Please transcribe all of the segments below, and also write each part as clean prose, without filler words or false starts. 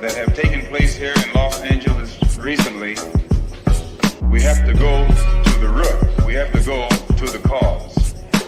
that have taken place here in Los Angeles recently, we have to go to the root. We have to go to the cause.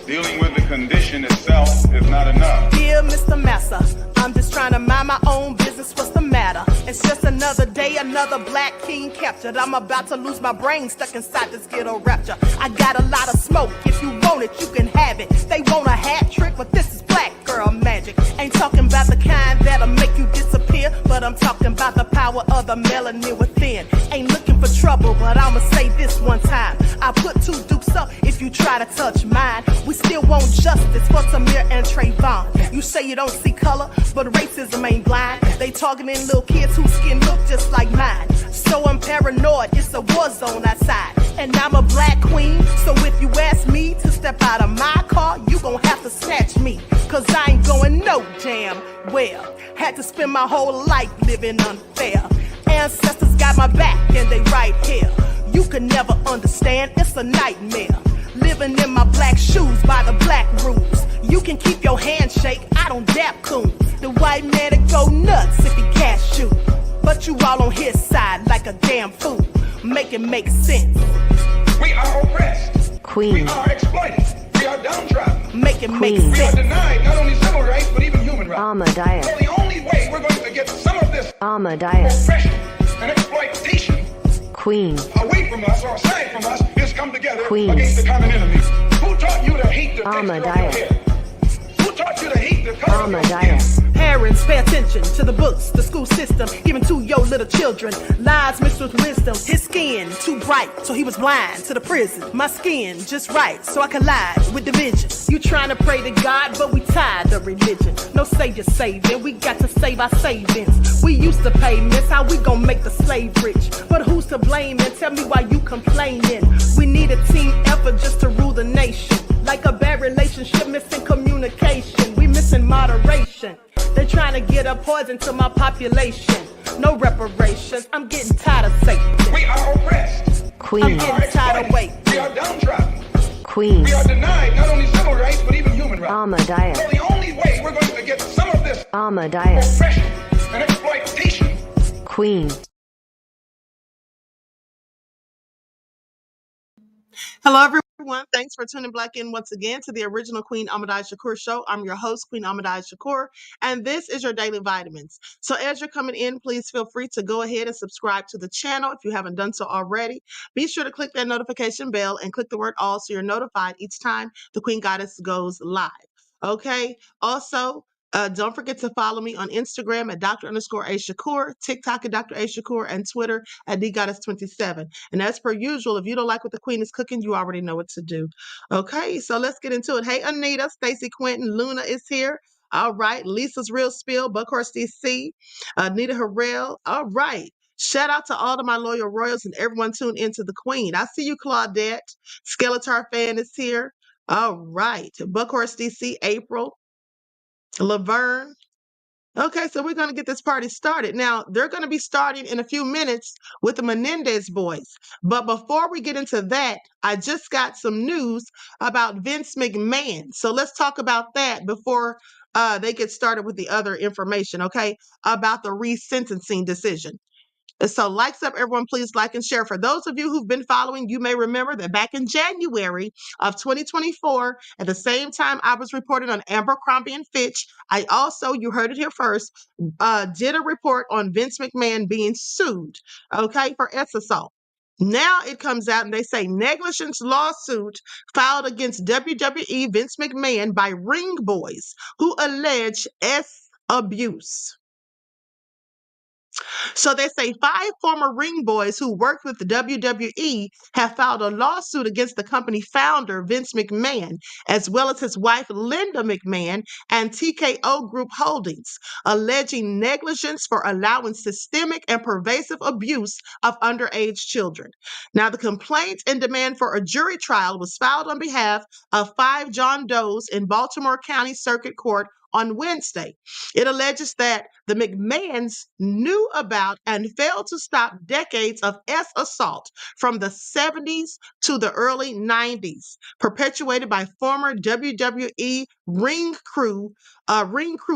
Dealing with the condition itself is not enough. Dear Mr. Massa, I'm just trying to mind my own business. What's the matter? It's just another day, another black king captured. I'm about to lose my brain, stuck inside this ghetto rapture. I got a lot of smoke. If you want it, you can have it. They want a hat trick, but this is black girl magic. Ain't talking about the kind that'll make you disappear, but I'm talking about the power of the melanin within. Ain't looking for trouble, but I'ma say this one time. I put two dukes up if you try to touch mine. We still want justice for Samir and Trayvon. You say you don't see color, but racism ain't blind. They targeting little kids whose skin look just like mine. So I'm paranoid, it's a war zone outside. And I'm a black queen, so if you ask me to step out of my car, you gon' have to snatch me. Cause I ain't going no damn well. Had to spend my whole life living unfair. Ancestors got my back and they right here. You can never understand, it's a nightmare. Living in my black shoes by the black rules. You can keep your handshake, I don't dap coons. The white man that go nuts if he cash you. But you all on his side like a damn fool. Make it make sense. We are oppressed. Queen. We are exploited. We are downtrodden. Make it make We are sense. denied not only civil rights, but even human rights. Ahmadiyyah. So the only way we're going to get some of this Ahmadiyyah. oppression and exploitation Queen. away from us or aside from us is come together Queen. against the common enemy. Who taught you to hate the texture of your Ahmadiyyah. hair? Who taught you to hate the color of your skin? Ahmadiyyah. Parents, pay attention to the books, the school system, given to your little children. Lies mixed with wisdom. His skin too bright, so he was blind to the prison. My skin just right, so I collide with division. You trying to pray to God, but we tired of religion. No savior saving, we got to save our savings. We used to pay, miss, how we gon' make the slave rich? But who's to blame, and tell me why you complaining? We need a team effort just to rule the nation. Like a bad relationship, missing communication. We missing moderation. They're trying to get a poison to my population. No reparations. I'm getting tired of Satan. We are oppressed. I'm Queen. getting tired of waiting. We are downtrodden. Queen. We are denied not only civil rights, but even human rights. Ahmadiyyah. So the only way we're going to get some of this Ahmadiyyah. oppression and exploitation. Queen. Hello, everyone. Thanks for tuning back in once again to the original Queen Ahmadiyyah Shakur show. I'm your host, Queen Ahmadiyyah Shakur, and this is your daily vitamins. So as you're coming in, please feel free to go ahead and subscribe to the channel if you haven't done so already. Be sure to click that notification bell and click the word all so you're notified each time the Queen Goddess goes live. Okay. Also, don't forget to follow me on Instagram at Dr._A_Shakur, TikTok at Dr. A Shakur, and Twitter at DGoddess27. And as per usual, if you don't like what the Queen is cooking, you already know what to do. Okay, so let's get into it. Hey, Anita, Stacy Quentin, Luna is here. All right, Lisa's Real Spill, Buckhorst DC, Anita Harrell. All right. Shout out to all of my loyal royals and everyone tuned into the Queen. I see you, Claudette. Skeletor fan is here. All right. Buckhorst DC, April. Laverne. Okay, so we're going to get this party started. Now, they're going to be starting in a few minutes with the Menendez boys. But before we get into that, I just got some news about Vince McMahon. So let's talk about that before they get started with the other information, okay, about the resentencing decision. So likes up, everyone, please like and share. For those of you who've been following, you may remember that back in January of 2024, at the same time I was reporting on Abercrombie and Fitch, I also, you heard it here first, did a report on Vince McMahon being sued, okay, for S assault. Now it comes out and they say negligence lawsuit filed against WWE Vince McMahon by ring boys who allege S abuse. So they say 5 former ring boys who worked with the WWE have filed a lawsuit against the company founder, Vince McMahon, as well as his wife, Linda McMahon, and TKO Group Holdings, alleging negligence for allowing systemic and pervasive abuse of underage children. Now, the complaint and demand for a jury trial was filed on behalf of 5 John Does in Baltimore County Circuit Court on Wednesday. It alleges that the McMahons knew about and failed to stop decades of S assault from the 70s to the early 90s, perpetuated by former WWE ring crew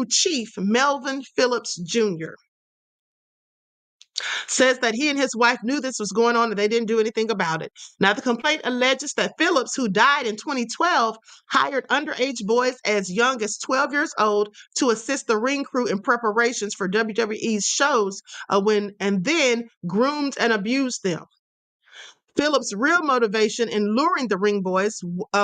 chief Melvin Phillips Jr. says that he and his wife knew this was going on and they didn't do anything about it. Now, the complaint alleges that Phillips, who died in 2012, hired underage boys as young as 12 years old to assist the ring crew in preparations for WWE's shows and then groomed and abused them. Phillips' real motivation in luring the ring boys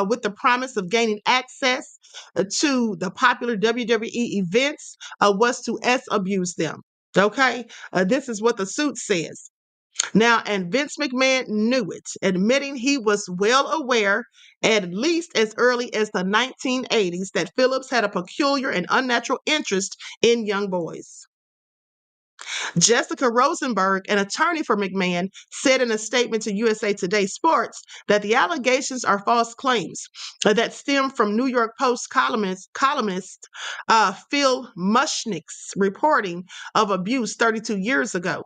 with the promise of gaining access to the popular WWE events was to abuse them. Okay, this is what the suit says. Now, and Vince McMahon knew it, admitting he was well aware, at least as early as the 1980s, that Phillips had a peculiar and unnatural interest in young boys. Jessica Rosenberg, an attorney for McMahon, said in a statement to USA Today Sports that the allegations are false claims that stem from New York Post columnist Phil Mushnick's reporting of abuse 32 years ago,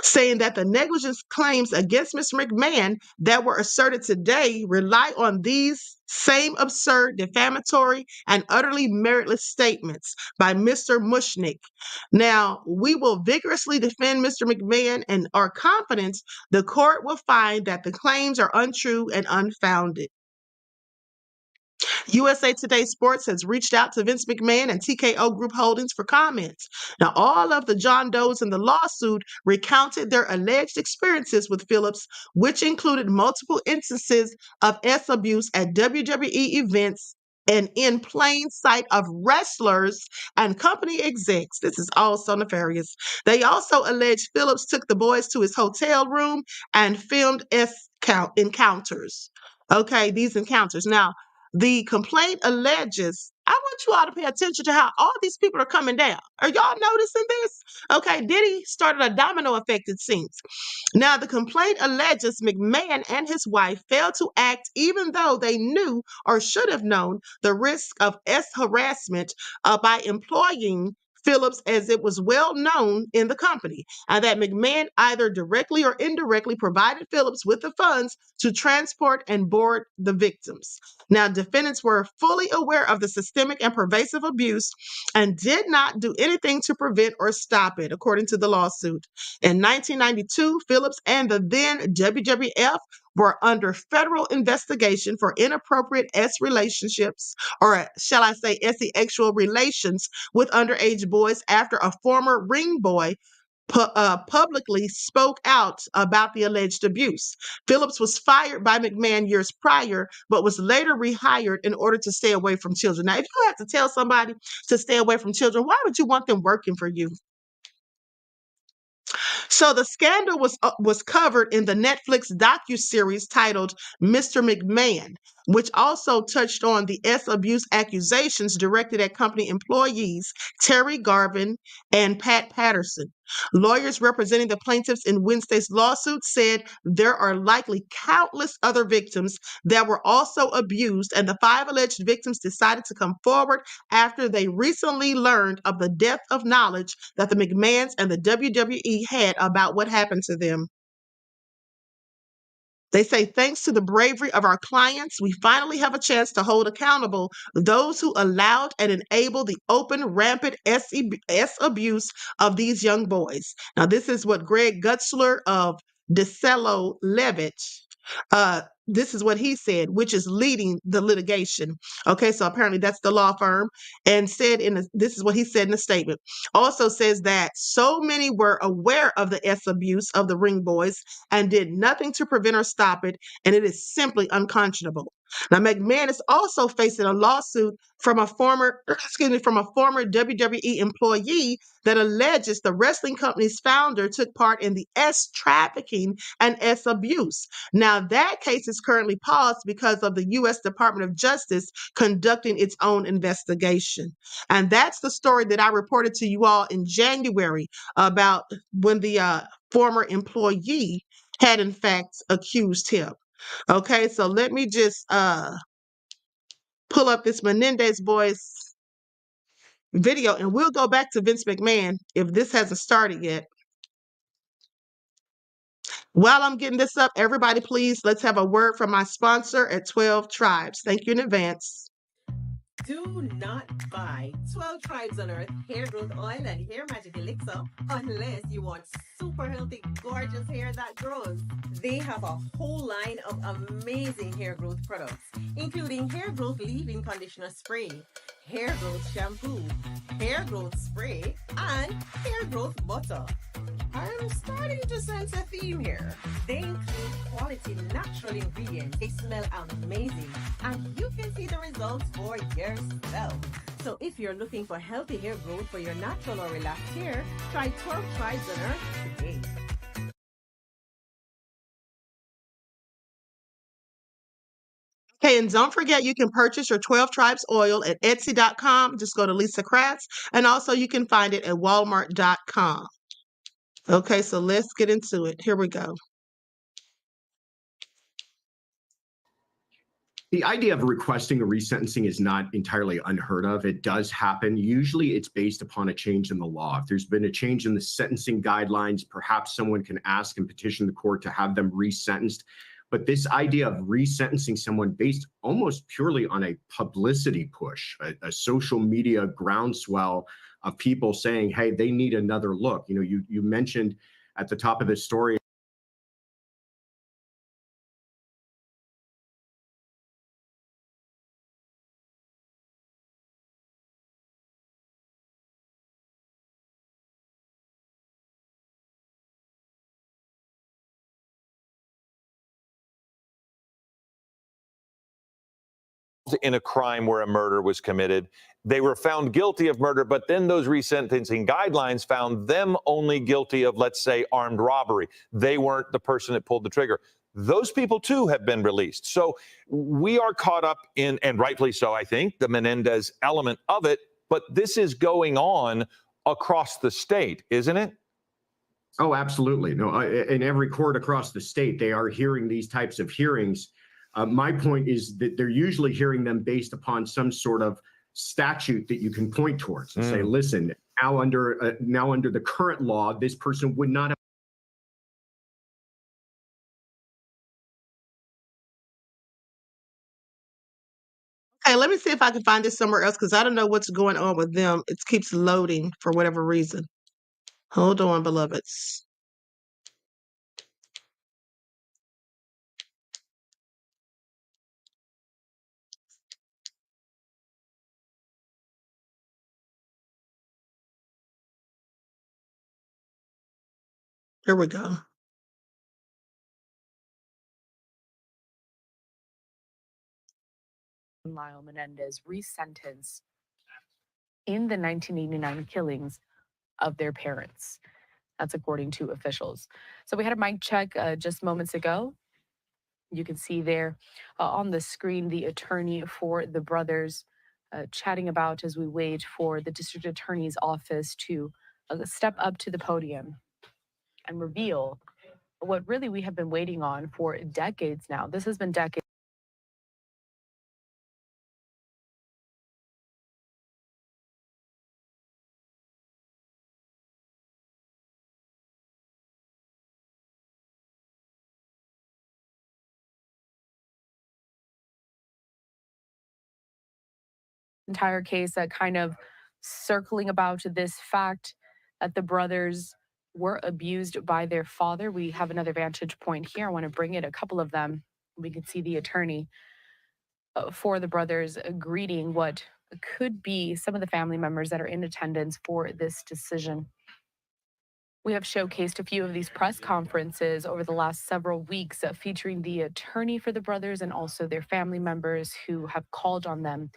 saying that the negligence claims against Mr. McMahon that were asserted today rely on these same absurd, defamatory, and utterly meritless statements by Mr. Mushnick. Now, we will vigorously defend Mr. McMahon and are confident the court will find that the claims are untrue and unfounded. USA Today Sports has reached out to Vince McMahon and TKO Group Holdings for comments. Now, all of the John Does in the lawsuit recounted their alleged experiences with Phillips, which included multiple instances of abuse at WWE events and in plain sight of wrestlers and company execs. This is all so nefarious. They also alleged Phillips took the boys to his hotel room and filmed encounters. Okay, these encounters. Now, the complaint alleges, I want you all to pay attention to how all these people are coming down. Are y'all noticing this? Okay, Diddy started a domino effect, it seems. Now, the complaint alleges McMahon and his wife failed to act even though they knew or should have known the risk of harassment by employing Phillips, as it was well known in the company, and that McMahon either directly or indirectly provided Phillips with the funds to transport and board the victims. Now, defendants were fully aware of the systemic and pervasive abuse and did not do anything to prevent or stop it, according to the lawsuit. In 1992, Phillips and the then WWF were under federal investigation for inappropriate relationships, or shall I say sexual relations with underage boys after a former ring boy publicly spoke out about the alleged abuse. Phillips was fired by McMahon years prior, but was later rehired in order to stay away from children. Now, if you have to tell somebody to stay away from children, why would you want them working for you? So the scandal was covered in the Netflix docuseries titled Mr. McMahon, which also touched on the abuse accusations directed at company employees Terry Garvin and Pat Patterson. Lawyers representing the plaintiffs in Wednesday's lawsuit said there are likely countless other victims that were also abused, and the 5 alleged victims decided to come forward after they recently learned of the depth of knowledge that the McMahons and the WWE had about what happened to them. They say, thanks to the bravery of our clients, we finally have a chance to hold accountable those who allowed and enabled the open, rampant abuse of these young boys. Now, this is what Greg Gutzler of DeCello Levitt, this is what he said, which is leading the litigation. Okay, so apparently that's the law firm, and this is what he said in the statement. Also says that so many were aware of the abuse of the ring boys and did nothing to prevent or stop it, and it is simply unconscionable. Now, McMahon is also facing a lawsuit from a former WWE employee that alleges the wrestling company's founder took part in the trafficking and abuse. Now, that case is currently paused because of the U.S. Department of Justice conducting its own investigation. And that's the story that I reported to you all in January about when the former employee had, in fact, accused him. Okay, so let me just pull up this Menendez boys video, and we'll go back to Vince McMahon if this hasn't started yet. While I'm getting this up, everybody, please, let's have a word from my sponsor at 12 Tribes. Thank you in advance. Do not buy 12 Tribes on Earth hair growth oil and hair magic elixir unless you want super healthy, gorgeous hair that grows. They have a whole line of amazing hair growth products, including hair growth leave-in conditioner spray, hair growth shampoo, hair growth spray, and hair growth butter. I'm starting to sense a theme here. They include quality natural ingredients. They smell amazing, and you can see the results for yourself. So if you're looking for healthy hair growth for your natural or relaxed hair, try 12 Tribes on Earth today. Okay, and don't forget you can purchase your 12 Tribes oil at Etsy.com. Just go to Lisa Kratz, and also you can find it at Walmart.com. Okay, so let's get into it. Here we go. The idea of requesting a resentencing is not entirely unheard of. It does happen. Usually it's based upon a change in the law. If there's been a change in the sentencing guidelines, perhaps someone can ask and petition the court to have them resentenced. But this idea of resentencing someone based almost purely on a publicity push, a social media groundswell of people saying, hey, they need another look. You know, you mentioned at the top of this story, in a crime where a murder was committed. They were found guilty of murder, but then those resentencing guidelines found them only guilty of, let's say, armed robbery. They weren't the person that pulled the trigger. Those people, too, have been released. So we are caught up in, and rightfully so, I think, the Menendez element of it. But this is going on across the state, isn't it? Oh, absolutely. No, in every court across the state, they are hearing these types of hearings. My point is that they're usually hearing them based upon some sort of statute that you can point towards and say, listen, now under the current law, this person would not have. Okay, let me see if I can find this somewhere else because I don't know what's going on with them. It keeps loading for whatever reason. Hold on, beloveds. Here we go. Lyle Menendez resentenced in the 1989 killings of their parents. That's according to officials. So we had a mic check just moments ago. You can see there on the screen the attorney for the brothers chatting about as we wait for the district attorney's office to step up to the podium and reveal what really we have been waiting on for decades now. This has been decades. Entire case kind of circling about this fact that the brothers were abused by their father. We have another vantage point here. I want to bring it, a couple of them. We can see the attorney for the brothers greeting what could be some of the family members that are in attendance for this decision. We have showcased a few of these press conferences over the last several weeks featuring the attorney for the brothers and also their family members who have called on them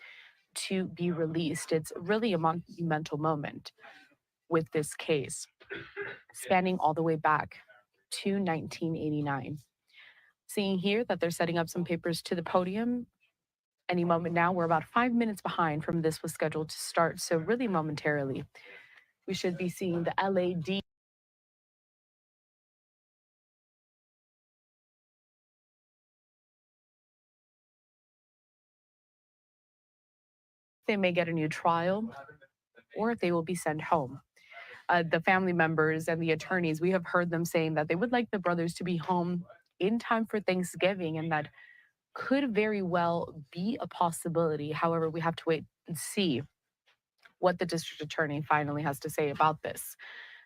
to be released. It's really a monumental moment with this case, spanning all the way back to 1989. Seeing here that they're setting up some papers to the podium any moment now. We're about 5 minutes behind from this was scheduled to start, so really momentarily, we should be seeing the LAD. They may get a new trial or if they will be sent home. The family members and the attorneys, we have heard them saying that they would like the brothers to be home in time for Thanksgiving, and that could very well be a possibility. However, we have to wait and see what the district attorney finally has to say about this.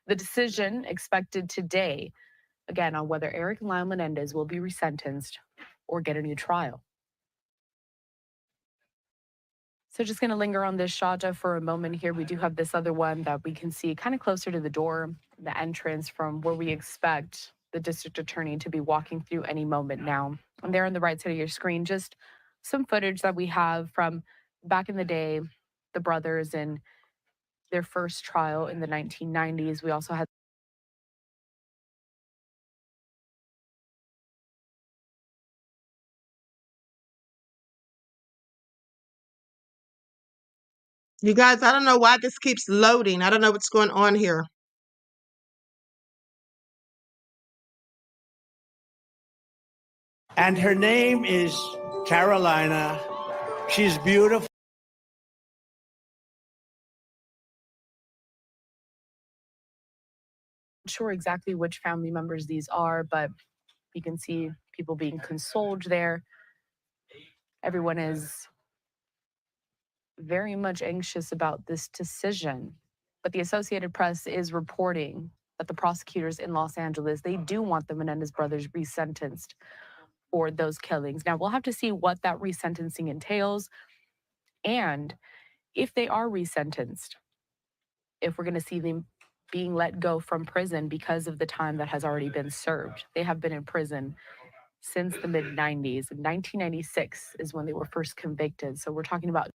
The decision expected today, again, on whether Eric and Lyle Menendez will be resentenced or get a new trial. So just going to linger on this shot for a moment here. We do have this other one that we can see kind of closer to the door, the entrance from where we expect the district attorney to be walking through any moment now. And there on the right side of your screen, just some footage that we have from back in the day, the brothers in their first trial in the 1990s. We also had You guys, I don't know why this keeps loading. I don't know what's going on here. And her name is Carolina. She's beautiful. Not sure exactly which family members these are, but you can see people being consoled there. Everyone is very much anxious about this decision. But the Associated Press is reporting that the prosecutors in Los Angeles, they do want the Menendez brothers resentenced for those killings. Now, we'll have to see what that resentencing entails and if they are resentenced, if we're going to see them being let go from prison because of the time that has already been served. They have been in prison since the mid-90s. 1996 is when they were first convicted. So we're talking about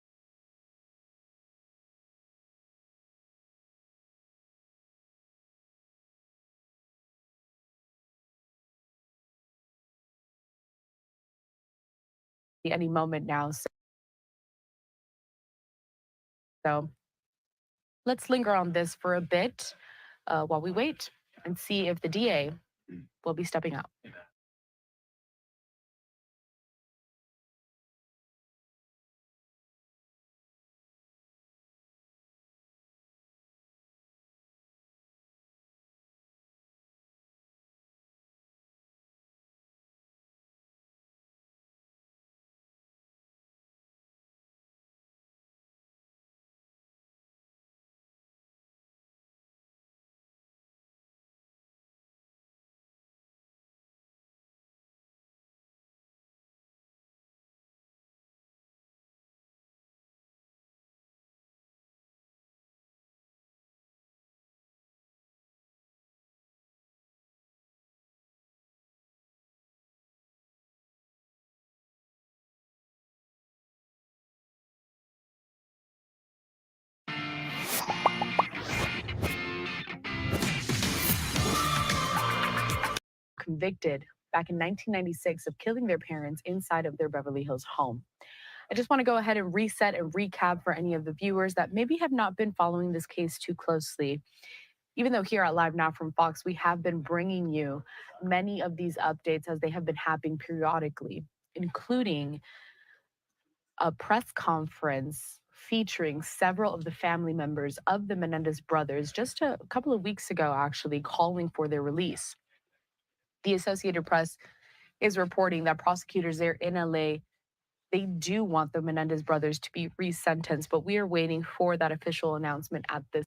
any moment now. So let's linger on this for a bit while we wait and see if the DA will be stepping up. Convicted back in 1996 of killing their parents inside of their Beverly Hills home. I just want to go ahead and reset and recap for any of the viewers that maybe have not been following this case too closely. Even though here at Live Now from Fox, we have been bringing you many of these updates as they have been happening periodically, including a press conference featuring several of the family members of the Menendez brothers just a couple of weeks ago, actually calling for their release. The Associated Press is reporting that prosecutors there in LA, they do want the Menendez brothers to be resentenced, but we are waiting for that official announcement at this.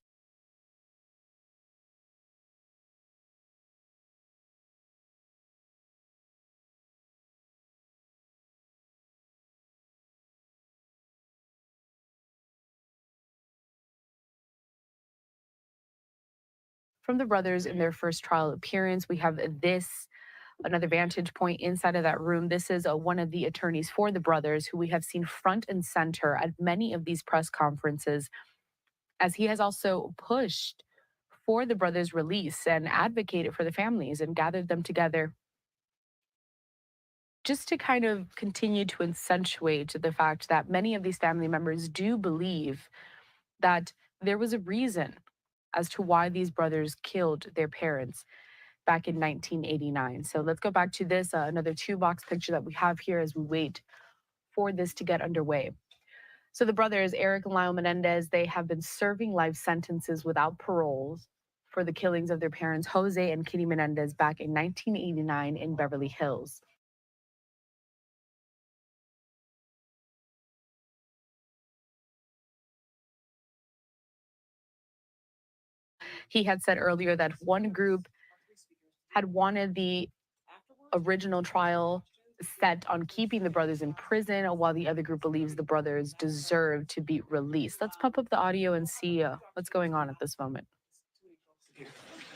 From the brothers in their first trial appearance, we have this, another vantage point inside of that room. This is one of the attorneys for the brothers who we have seen front and center at many of these press conferences, as he has also pushed for the brothers' release and advocated for the families and gathered them together just to kind of continue to accentuate the fact that many of these family members do believe that there was a reason as to why these brothers killed their parents back in 1989. So let's go back to this, another two-box picture that we have here as we wait for this to get underway. So the brothers, Eric and Lyle Menendez, they have been serving life sentences without paroles for the killings of their parents, Jose and Kitty Menendez, back in 1989 in Beverly Hills. He had said earlier that one group had wanted the original trial set on keeping the brothers in prison, while the other group believes the brothers deserve to be released. Let's pump up the audio and see what's going on at this moment.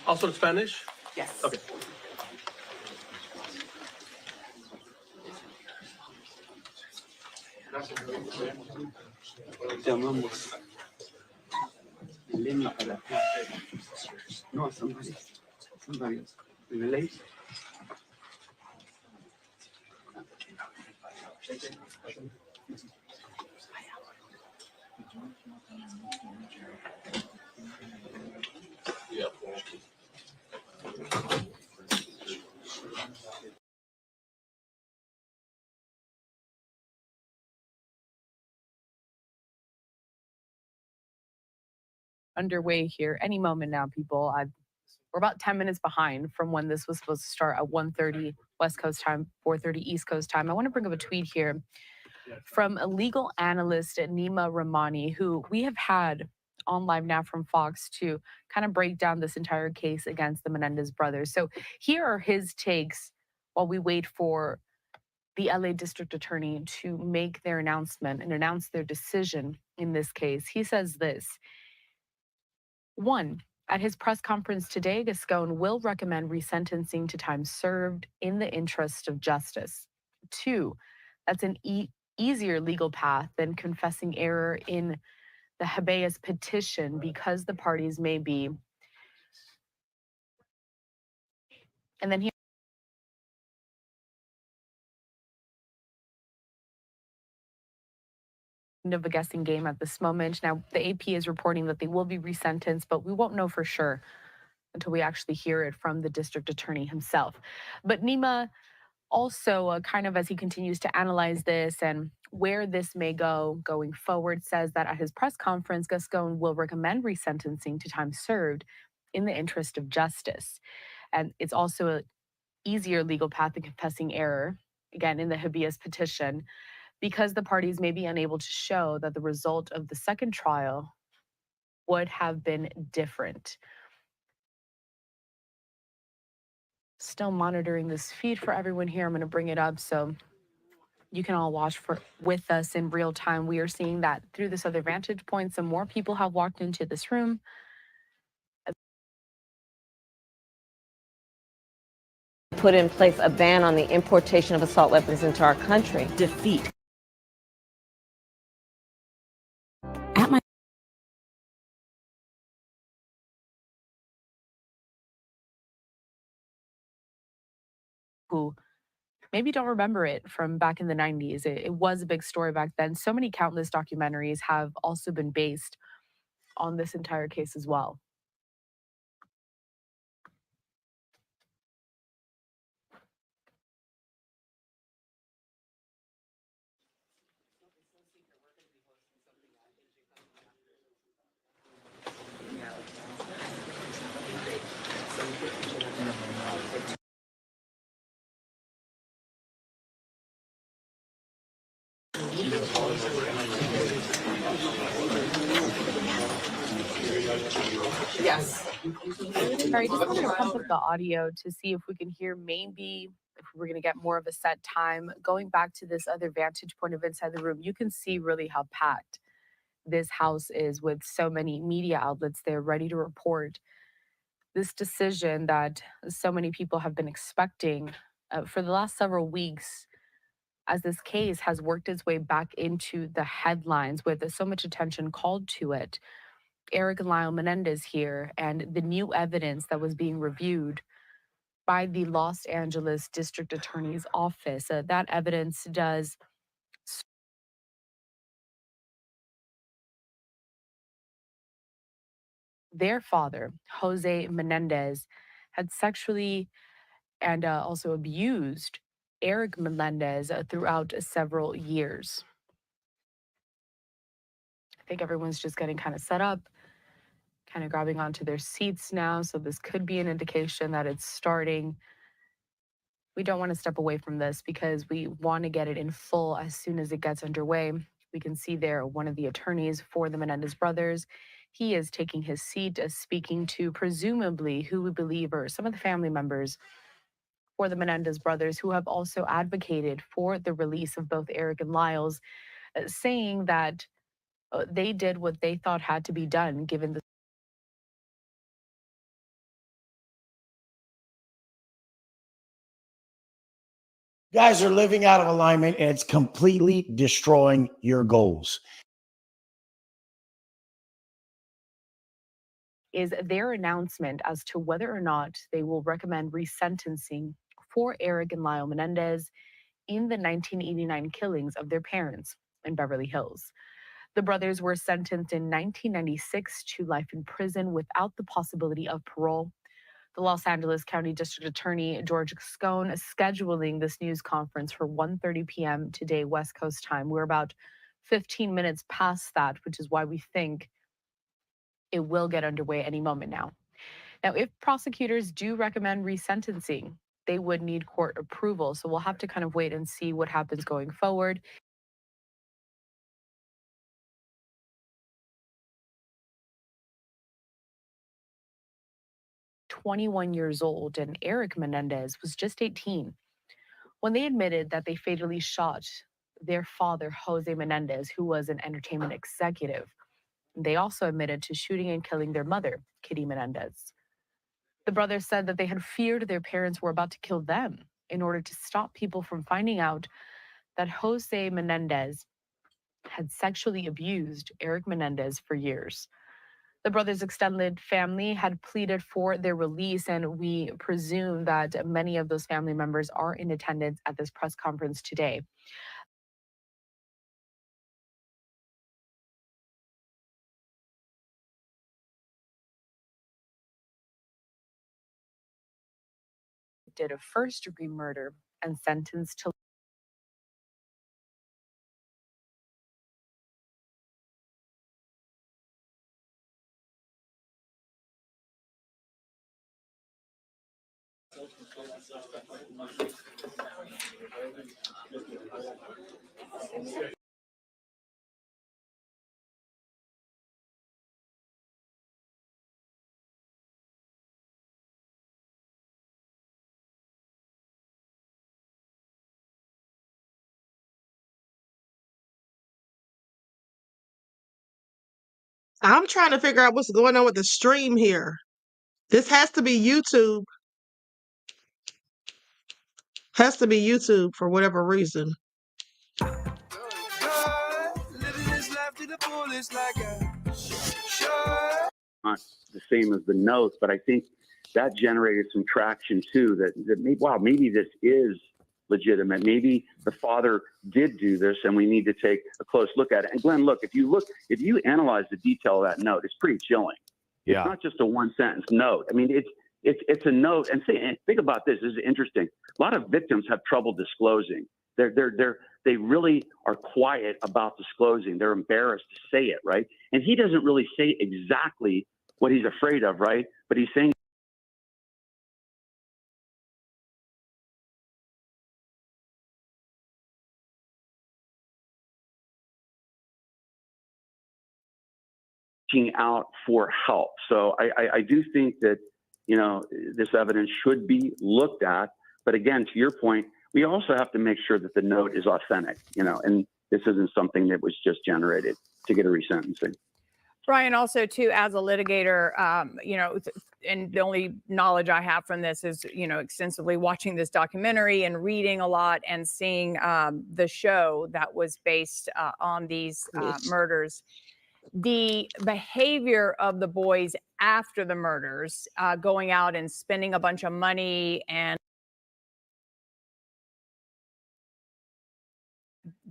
Also in Spanish? Yes. Okay. Llamamos Elena para no, somebody relate. Underway here any moment now, people. We're about 10 minutes behind from when this was supposed to start at 1:30 West Coast time, 4:30 East Coast time. I want to bring up a tweet here from a legal analyst at Nima Rahmani, who we have had on live now from Fox to kind of break down this entire case against the Menendez brothers. So here are his takes while we wait for the LA District Attorney to make their announcement and announce their decision in this case. He says this. 1. At his press conference today, Gascon will recommend resentencing to time served in the interest of justice. 2. That's an easier legal path than confessing error in the habeas petition because the parties may be. And then he of a guessing game at this moment. Now, the AP is reporting that they will be resentenced, but we won't know for sure until we actually hear it from the district attorney himself. But Nima also, kind of as he continues to analyze this and where this may go going forward, says that at his press conference, Gascon will recommend resentencing to time served in the interest of justice. And it's also an easier legal path than confessing error, again, in the habeas petition, because the parties may be unable to show that the result of the second trial would have been different. Still monitoring this feed for everyone here. I'm going to bring it up so you can all watch with us in real time. We are seeing that through this other vantage point, some more people have walked into this room. Put in place a ban on the importation of assault weapons into our country. Defeat. Who maybe don't remember it from back in the 90s. It was a big story back then. So many countless documentaries have also been based on this entire case as well. Yes. Sorry, just wanted to pump up the audio to see if we can hear maybe if we're going to get more of a set time. Going back to this other vantage point of inside the room, you can see really how packed this house is with so many media outlets there ready to report this decision that so many people have been expecting for the last several weeks as this case has worked its way back into the headlines with so much attention called to it. Eric and Lyle Menendez here, and the new evidence that was being reviewed by the Los Angeles District Attorney's Office. That evidence does their father, Jose Menendez, had sexually and also abused Eric Menendez throughout several years. I think everyone's just getting kind of set up, kind of grabbing onto their seats now. So this could be an indication that it's starting. We don't want to step away from this because we want to get it in full as soon as it gets underway. We can see there one of the attorneys for the Menendez brothers. He is taking his seat as speaking to presumably who we believe are some of the family members for the Menendez brothers, who have also advocated for the release of both Eric and Lyles, saying that they did what they thought had to be done given the guys are living out of alignment, and it's completely destroying your goals. is their announcement as to whether or not they will recommend resentencing for Eric and Lyle Menendez in the 1989 killings of their parents in Beverly Hills. The brothers were sentenced in 1996 to life in prison without the possibility of parole. The Los Angeles County District Attorney George Scone is scheduling this news conference for 1:30 p.m. today, West Coast time. We're about 15 minutes past that, which is why we think it will get underway any moment now. Now, if prosecutors do recommend resentencing, they would need court approval. So we'll have to kind of wait and see what happens going forward. "21 years old, and Eric Menendez was just 18 when they admitted that they fatally shot their father, Jose Menendez, who was an entertainment executive. They also admitted to shooting and killing their mother, Kitty Menendez. The brothers said that they had feared their parents were about to kill them in order to stop people from finding out that Jose Menendez had sexually abused Eric Menendez for years. The brothers' extended family had pleaded for their release, and we presume that many of those family members are in attendance at this press conference today. Did a first-degree murder and sentenced to I'm trying to figure out what's going on with the stream here. This has to be YouTube. Has to be YouTube for whatever reason. Not the same as the notes, but I think that generated some traction too. That maybe, wow, maybe this is legitimate. Maybe the father did do this, and we need to take a close look at it. And Glenn, look, if you analyze the detail of that note, it's pretty chilling. Yeah. It's not just a one-sentence note. I mean, it's a note. And think about this. This is interesting. A lot of victims have trouble disclosing. They really are quiet about disclosing. They're embarrassed to say it, right? And he doesn't really say exactly what he's afraid of, right? But he's saying reaching out for help. So I do think that, this evidence should be looked at. But again, to your point, we also have to make sure that the note is authentic, and this isn't something that was just generated to get a resentencing. Brian, also too, as a litigator, and the only knowledge I have from this is, extensively watching this documentary and reading a lot and seeing the show that was based on these murders. The behavior of the boys after the murders, going out and spending a bunch of money, and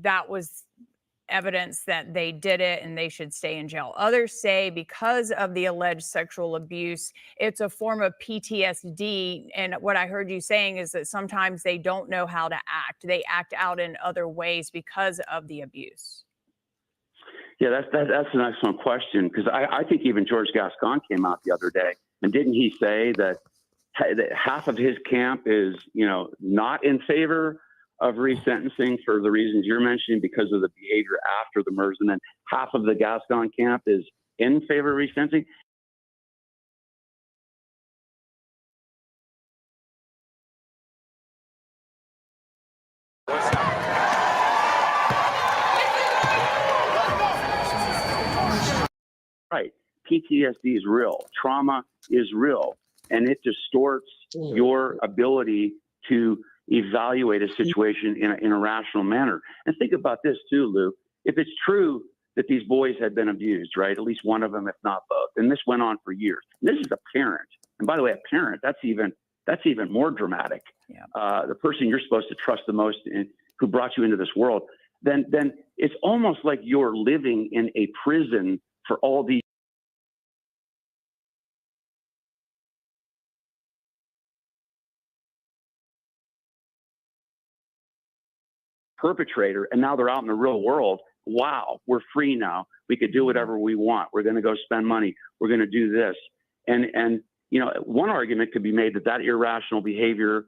that was evidence that they did it and they should stay in jail. Others say because of the alleged sexual abuse, it's a form of PTSD. And what I heard you saying is that sometimes they don't know how to act. They act out in other ways because of the abuse. Yeah, that's an excellent question, because I think even George Gascon came out the other day, and didn't he say that half of his camp is, not in favor of resentencing for the reasons you're mentioning because of the behavior after the murders, and then half of the Gascon camp is in favor of resentencing. Right. PTSD is real. Trauma is real. And it distorts your ability to evaluate a situation in a rational manner. And think about this too, Lou. If it's true that these boys had been abused, right? At least one of them, if not both. And this went on for years. And this is a parent. And by the way, a parent, that's even more dramatic. The person you're supposed to trust the most who brought you into this world, then it's almost like you're living in a prison for all these perpetrator, and now they're out in the real world. Wow, we're free now. We could do whatever we want. We're going to go spend money. We're going to do this. And you know, one argument could be made that irrational behavior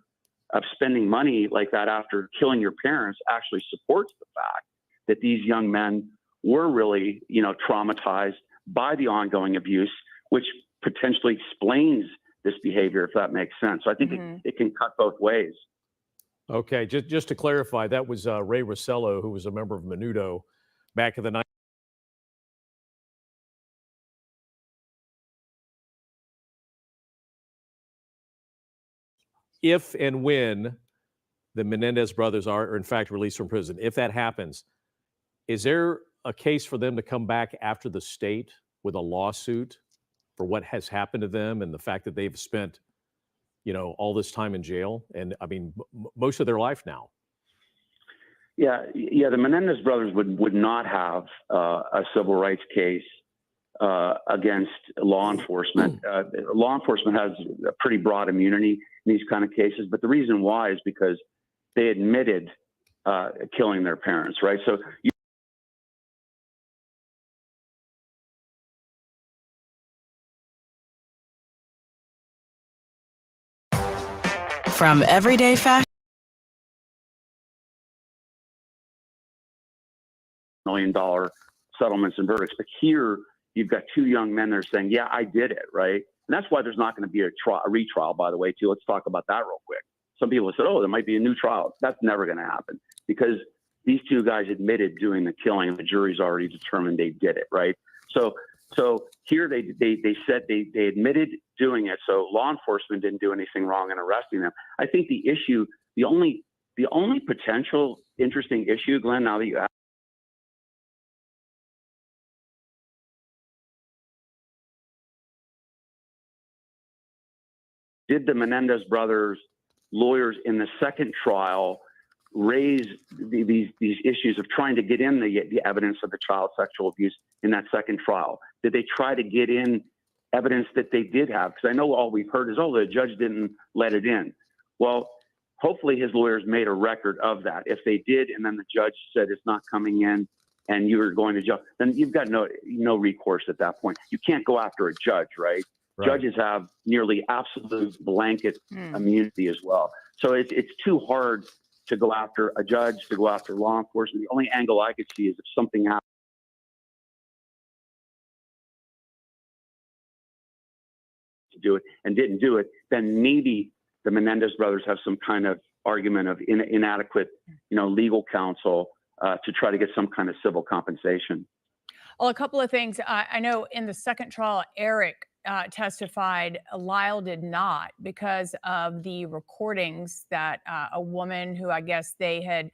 of spending money like that after killing your parents actually supports the fact that these young men were really, you know, traumatized by the ongoing abuse, which potentially explains this behavior, if that makes sense. So I think it can cut both ways. Okay, just to clarify, that was Ray Rossello, who was a member of Menudo back in the 90s. If and when the Menendez brothers are in fact released from prison, if that happens, is there a case for them to come back after the state with a lawsuit for what has happened to them and the fact that they've spent, you know, all this time in jail and I mean most of their life now? Yeah, the Menendez brothers would not have a civil rights case against law enforcement. Law enforcement has a pretty broad immunity in these kind of cases, but the reason why is because they admitted killing their parents, right? So from everyday fashion $1 million settlements and verdicts. But here you've got two young men that are saying, yeah, I did it, right? And that's why there's not going to be a retrial, by the way, too. Let's talk about that real quick. Some people have said, oh, there might be a new trial. That's never going to happen because these two guys admitted doing the killing. The jury's already determined they did it, right? So here they said they admitted doing it. So law enforcement didn't do anything wrong in arresting them. I think the issue, the only potential interesting issue, Glenn, now that you ask, did the Menendez brothers lawyers in the second trial raise these issues of trying to get in the evidence of the child sexual abuse in that second trial? Did they try to get in evidence that they did have? Because I know all we've heard is, oh, the judge didn't let it in. Well, hopefully his lawyers made a record of that. If they did, and then the judge said it's not coming in and you were going to jail, then you've got no recourse at that point. You can't go after a judge, right? Judges have nearly absolute blanket immunity as well. So it's too hard to go after a judge, to go after law enforcement. The only angle I could see is if something happened to do it and didn't do it, then maybe the Menendez brothers have some kind of argument of inadequate, legal counsel to try to get some kind of civil compensation. Well, a couple of things. I know in the second trial, Eric testified. Lyle did not, because of the recordings that a woman who I guess they had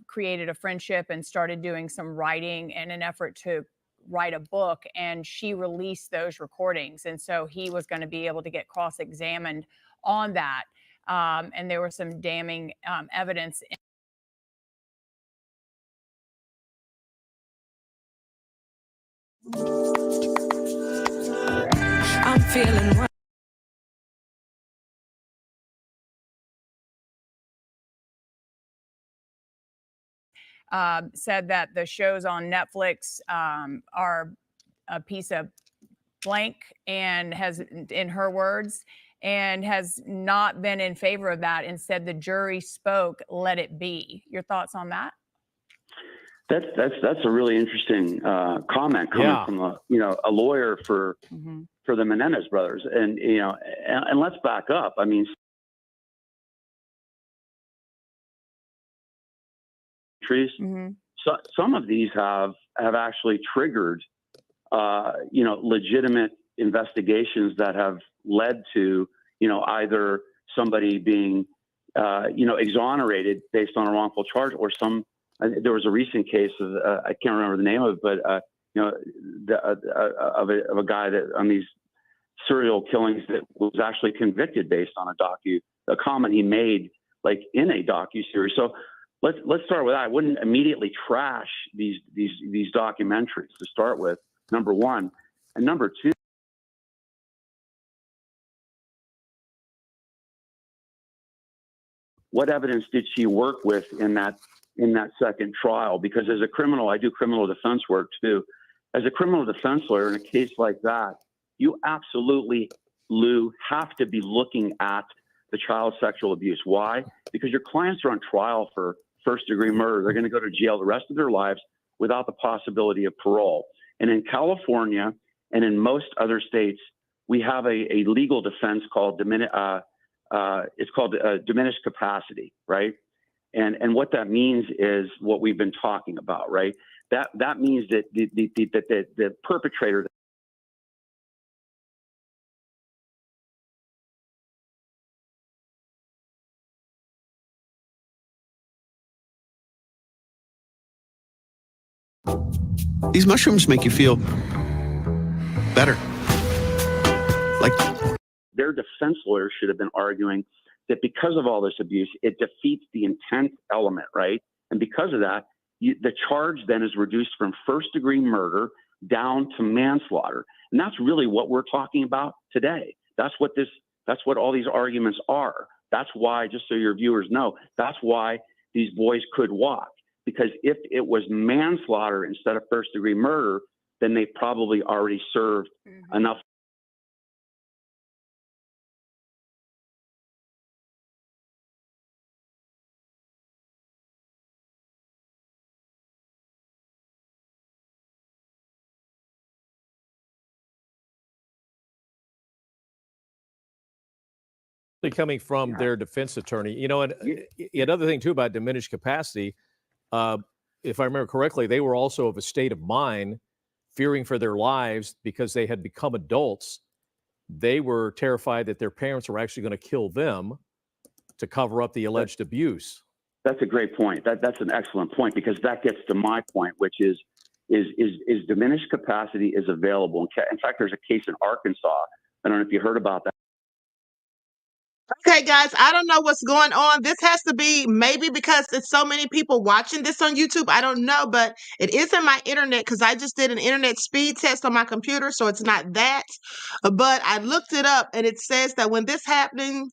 created a friendship and started doing some writing in an effort to write a book, and she released those recordings. And so he was going to be able to get cross-examined on that. And there was some damning evidence. I'm feeling said that the shows on Netflix are a piece of blank, and has, in her words, and has not been in favor of that and said the jury spoke, let it be. Your thoughts on that? That's a really interesting comment coming from a lawyer for the Menendez brothers, and and let's back up. I mean, so some of these have actually triggered legitimate investigations that have led to either somebody being exonerated based on a wrongful charge, or some. There was a recent case of I can't remember the name of it, but of a guy that on these serial killings that was actually convicted based on a comment he made like in a docu-series. So let's start with that. I wouldn't immediately trash these documentaries to start with, number one, and number two. What evidence did she work with in that second trial? Because as a criminal, I do criminal defense work too. As a criminal defense lawyer in a case like that, you absolutely, Lou, have to be looking at the child sexual abuse. Why? Because your clients are on trial for first-degree murder. They're going to go to jail the rest of their lives without the possibility of parole. And in California and in most other states, we have a legal defense called diminished capacity, right? And what that means is what we've been talking about, right? That means that the perpetrator. These mushrooms make you feel better. Like their defense lawyers should have been arguing that because of all this abuse, it defeats the intent element, right? And because of that, the charge then is reduced from first-degree murder down to manslaughter. And that's really what we're talking about today. That's what all these arguments are. That's why, just so your viewers know, that's why these boys could walk. Because if it was manslaughter instead of first-degree murder, then they probably already served enough. Coming from their defense attorney, and another thing too about diminished capacity, if I remember correctly, they were also of a state of mind, fearing for their lives because they had become adults. They were terrified that their parents were actually going to kill them to cover up the alleged abuse. That's a great point. That's an excellent point, because that gets to my point, which is diminished capacity is available. In fact, there's a case in Arkansas. I don't know if you heard about that. Okay, guys, I don't know what's going on. This has to be maybe because it's so many people watching this on YouTube. I don't know, but it is in my internet because I just did an internet speed test on my computer, so it's not that. But I looked it up, and it says that when this happens,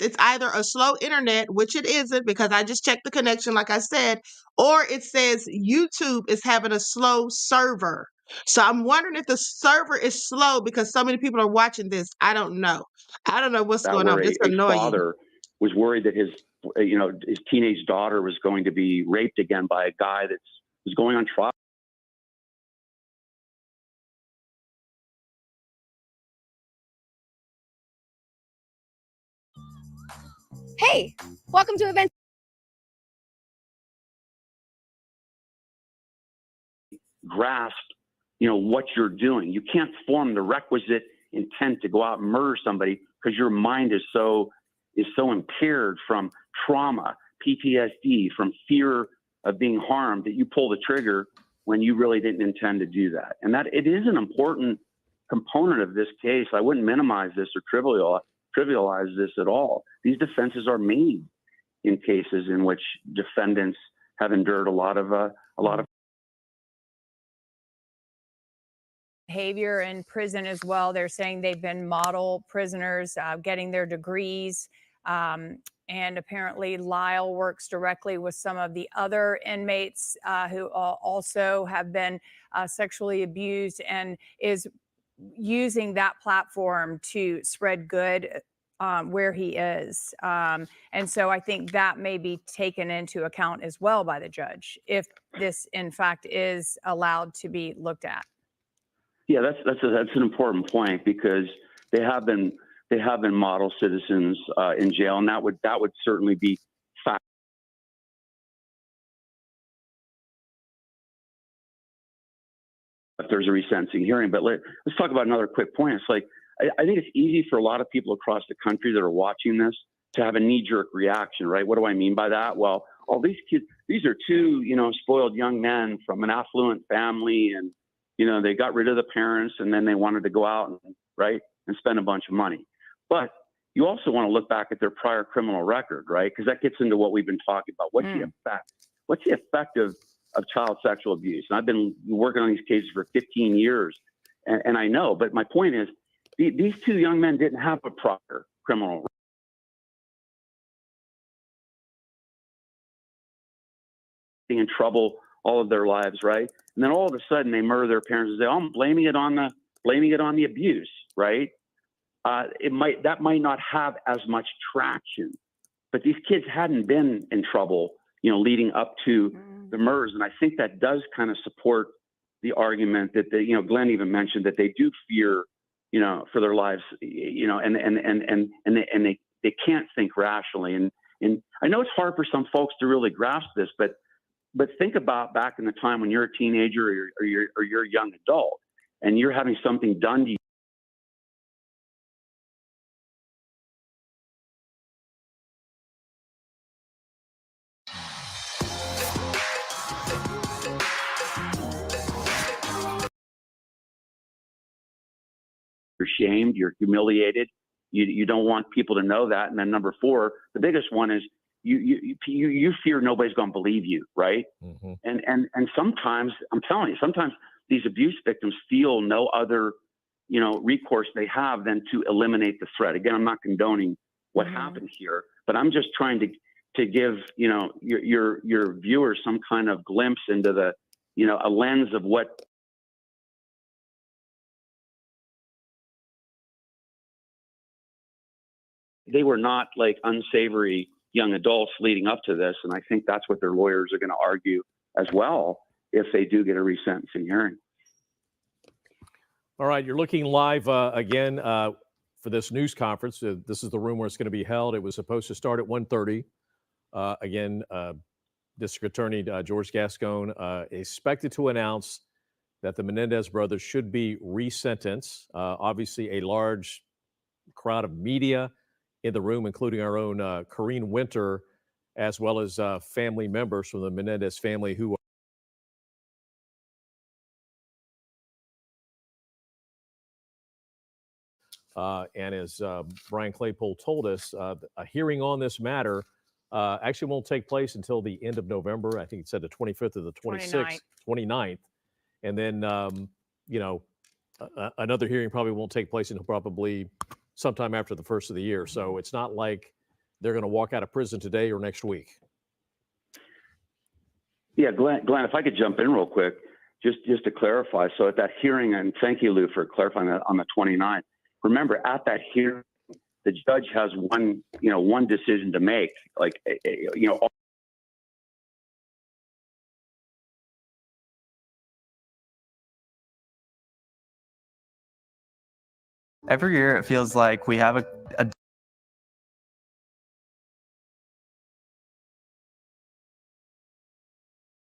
it's either a slow internet, which it isn't because I just checked the connection, like I said, or it says YouTube is having a slow server. So I'm wondering if the server is slow because so many people are watching this. I don't know. I don't know what's going on. It's annoying. A father was worried that his teenage daughter was going to be raped again by a guy that was going on trial. Hey, welcome to event. Grasp, what you're doing. You can't form the requisite intent to go out and murder somebody because your mind is so impaired from trauma, PTSD, from fear of being harmed, that you pull the trigger when you really didn't intend to do that. And that it is an important component of this case. I wouldn't minimize this or trivialize this at all. These defenses are made in cases in which defendants have endured a lot of behavior in prison as well. They're saying they've been model prisoners, getting their degrees. And apparently Lyle works directly with some of the other inmates who also have been sexually abused, and is using that platform to spread good where he is. And so I think that may be taken into account as well by the judge if this, in fact, is allowed to be looked at. Yeah, that's an important point, because they have been model citizens in jail, and that would certainly be fact. If there's a resentencing hearing. But let's talk about another quick point. It's like, I think it's easy for a lot of people across the country that are watching this to have a knee-jerk reaction, right? What do I mean by that? Well, all these kids, these are two, spoiled young men from an affluent family, and, they got rid of the parents, and then they wanted to go out and spend a bunch of money. But you also want to look back at their prior criminal record, right? Because that gets into what we've been talking about. What's the effect? What's the effect of child sexual abuse? And I've been working on these cases for 15 years, and I know. But my point is, these two young men didn't have a prior criminal record. In trouble all of their lives, right? And then all of a sudden they murder their parents and say, "Oh, I'm blaming it on the abuse," right? That might not have as much traction, but these kids hadn't been in trouble, leading up to the murders, and I think that does kind of support the argument that Glenn even mentioned that they do fear, for their lives, and they can't think rationally, and I know it's hard for some folks to really grasp this, but think about back in the time when you're a teenager or you're a young adult and you're having something done to you. You're shamed, you're humiliated. You don't want people to know that. And then number 4, the biggest one is you fear nobody's going to believe you, right? Mm-hmm. And sometimes, I'm telling you, sometimes these abuse victims feel no other, recourse they have than to eliminate the threat. Again, I'm not condoning what happened here, but I'm just trying to give, your viewers some kind of glimpse into the, a lens of what they were, not like unsavory young adults leading up to this. And I think that's what their lawyers are going to argue as well if they do get a resentencing hearing. All right, you're looking live again for this news conference. This is the room where it's going to be held. It was supposed to start at 1:30. Again, District Attorney George Gascon expected to announce that the Menendez brothers should be resentenced. Obviously, a large crowd of media in the room, including our own Corrine Winter, as well as family members from the Menendez family who and as Brian Claypool told us, a hearing on this matter actually won't take place until the end of November. I think it said the 25th or the 26th, 29th. And then, another hearing probably won't take place until probably sometime after the first of the year. So it's not like they're going to walk out of prison today or next week. Yeah, Glenn, if I could jump in real quick, just to clarify. So at that hearing, and thank you, Lou, for clarifying that on the 29th. Remember, at that hearing, the judge has one decision to make. Like, every year it feels like we have a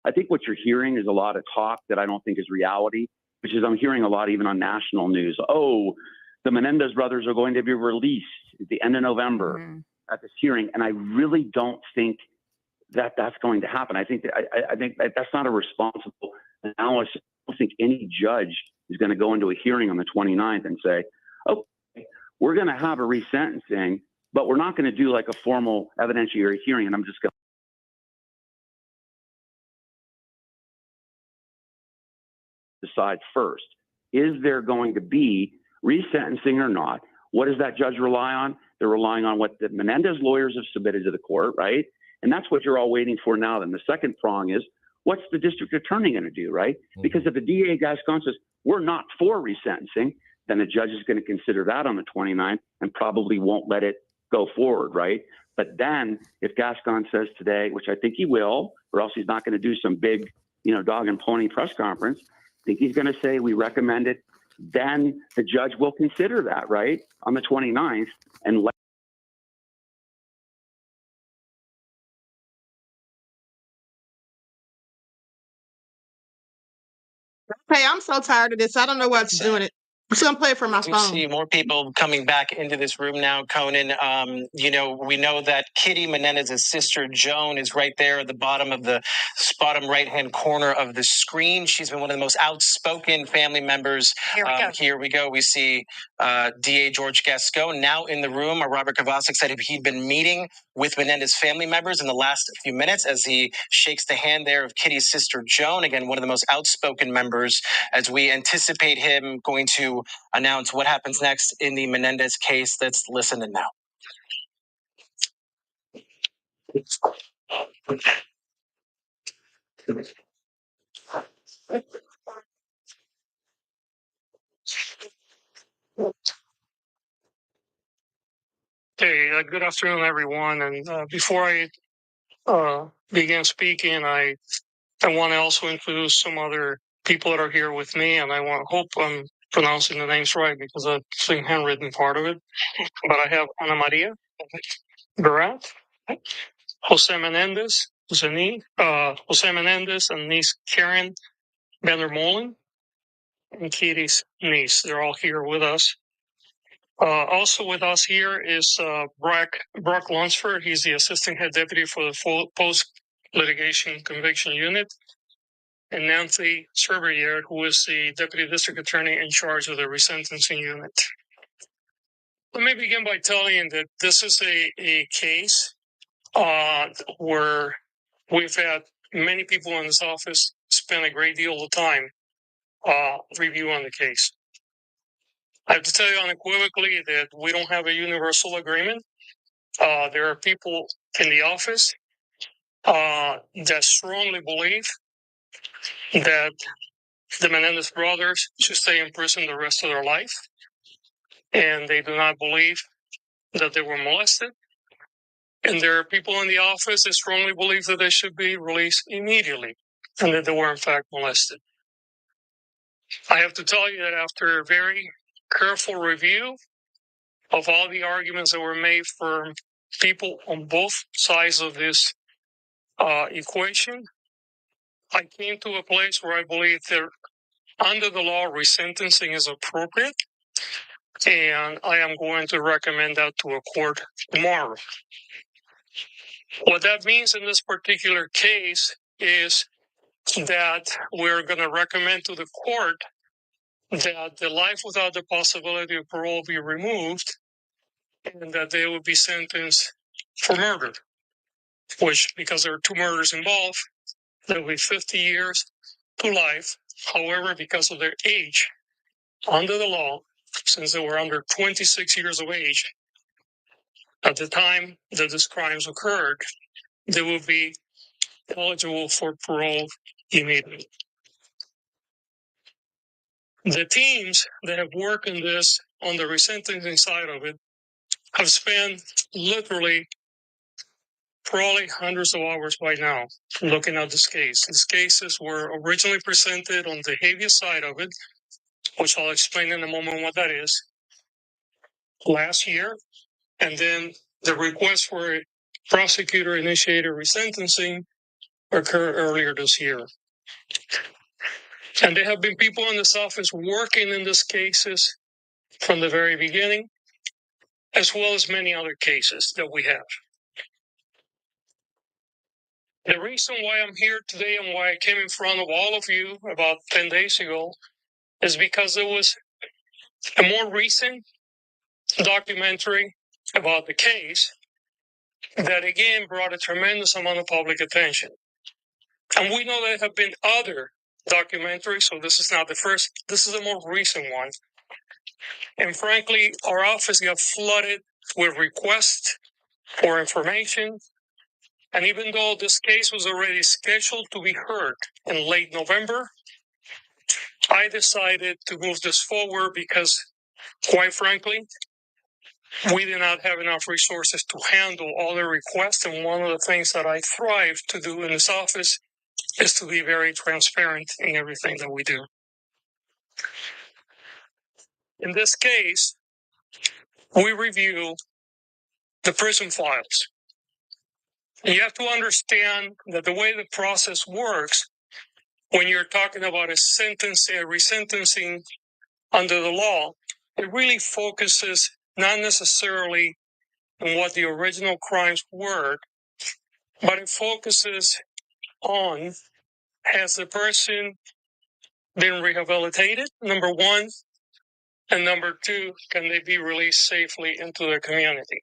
I think what you're hearing is a lot of talk that I don't think is reality, which is I'm hearing a lot even on national news. Oh, the Menendez brothers are going to be released at the end of November at this hearing. And I really don't think that that's going to happen. I think that that's not a responsible analysis. I don't think any judge is going to go into a hearing on the 29th and say, okay, we're going to have a resentencing, but we're not going to do like a formal evidentiary hearing. And I'm just going to decide first, is there going to be resentencing or not? What does that judge rely on? They're relying on what the Menendez lawyers have submitted to the court, right? And that's what you're all waiting for now. Then the second prong is, what's the district attorney going to do, right? Because if the DA Gascon says, we're not for resentencing, then the judge is going to consider that on the 29th and probably won't let it go forward, right? But then if Gascon says today, which I think he will, or else he's not going to do some big, dog and pony press conference, I think he's going to say we recommend it, then the judge will consider that, right, on the 29th and let. Hey, I'm so tired of this. I don't know why it's doing it. I'm just gonna play it from my We phone. see more people coming back into this room now, Conan. We know that Kitty Menendez's sister, Joan, is right there at the bottom of the bottom right-hand corner of the screen. She's been one of the most outspoken family members. Here we go. We see DA George Gascon now in the room. Robert Kovacic said he'd been meeting with Menendez family members in the last few minutes as he shakes the hand there of Kitty's sister, Joan. Again, one of the most outspoken members, as we anticipate him going to announce what happens next in the Menendez case. Let's listen in now. Hey, good afternoon, everyone. And before I begin speaking, I want to also introduce some other people that are here with me, and hope I'm pronouncing the names right because I've seen handwritten part of it. But I have Ahmadiyyah, Barat, Jose Menendez, Jose Menendez, and niece Karen Bender-Molen, and Kitty's niece. They're all here with us. Also with us here is Brock Lunsford. He's the assistant head deputy for the post-litigation conviction unit. And Nancy Cervier, who is the deputy district attorney in charge of the resentencing unit. Let me begin by telling you that this is a case where we've had many people in this office spend a great deal of time reviewing the case. I have to tell you unequivocally that we don't have a universal agreement. There are people in the office that strongly believe that the Menendez brothers should stay in prison the rest of their life. And they do not believe that they were molested. And there are people in the office that strongly believe that they should be released immediately and that they were in fact molested. I have to tell you that after a very careful review of all the arguments that were made for people on both sides of this equation, I came to a place where I believe that under the law, resentencing is appropriate, and I am going to recommend that to a court tomorrow. What that means in this particular case is that we're going to recommend to the court that the life without the possibility of parole be removed and that they would be sentenced for murder, which, because there are two murders involved, there will be 50 years to life. However, because of their age, under the law, since they were under 26 years of age at the time that these crimes occurred, they will be eligible for parole immediately. The teams that have worked in this on the resentencing side of it have spent literally probably hundreds of hours by now looking at this case. These cases were originally presented on the habeas side of it, which I'll explain in a moment what that is, last year. And then the request for a prosecutor-initiated resentencing occurred earlier this year. And there have been people in this office working in these cases from the very beginning, as well as many other cases that we have. The reason why I'm here today and why I came in front of all of you about 10 days ago is because there was a more recent documentary about the case that again brought a tremendous amount of public attention. And we know there have been other documentaries, so this is not the first, this is a more recent one. And frankly, our office got flooded with requests for information. And even though this case was already scheduled to be heard in late November, I decided to move this forward because Quite frankly, we did not have enough resources to handle all the requests, and one of the things that I thrive to do in this office is to be very transparent in everything that we do. In this case, we review the prison files. And you have to understand that the way the process works, when you're talking about a resentencing under the law, it really focuses not necessarily on what the original crimes were, but it focuses on, has the person been rehabilitated, number one, and number two, can they be released safely into the community?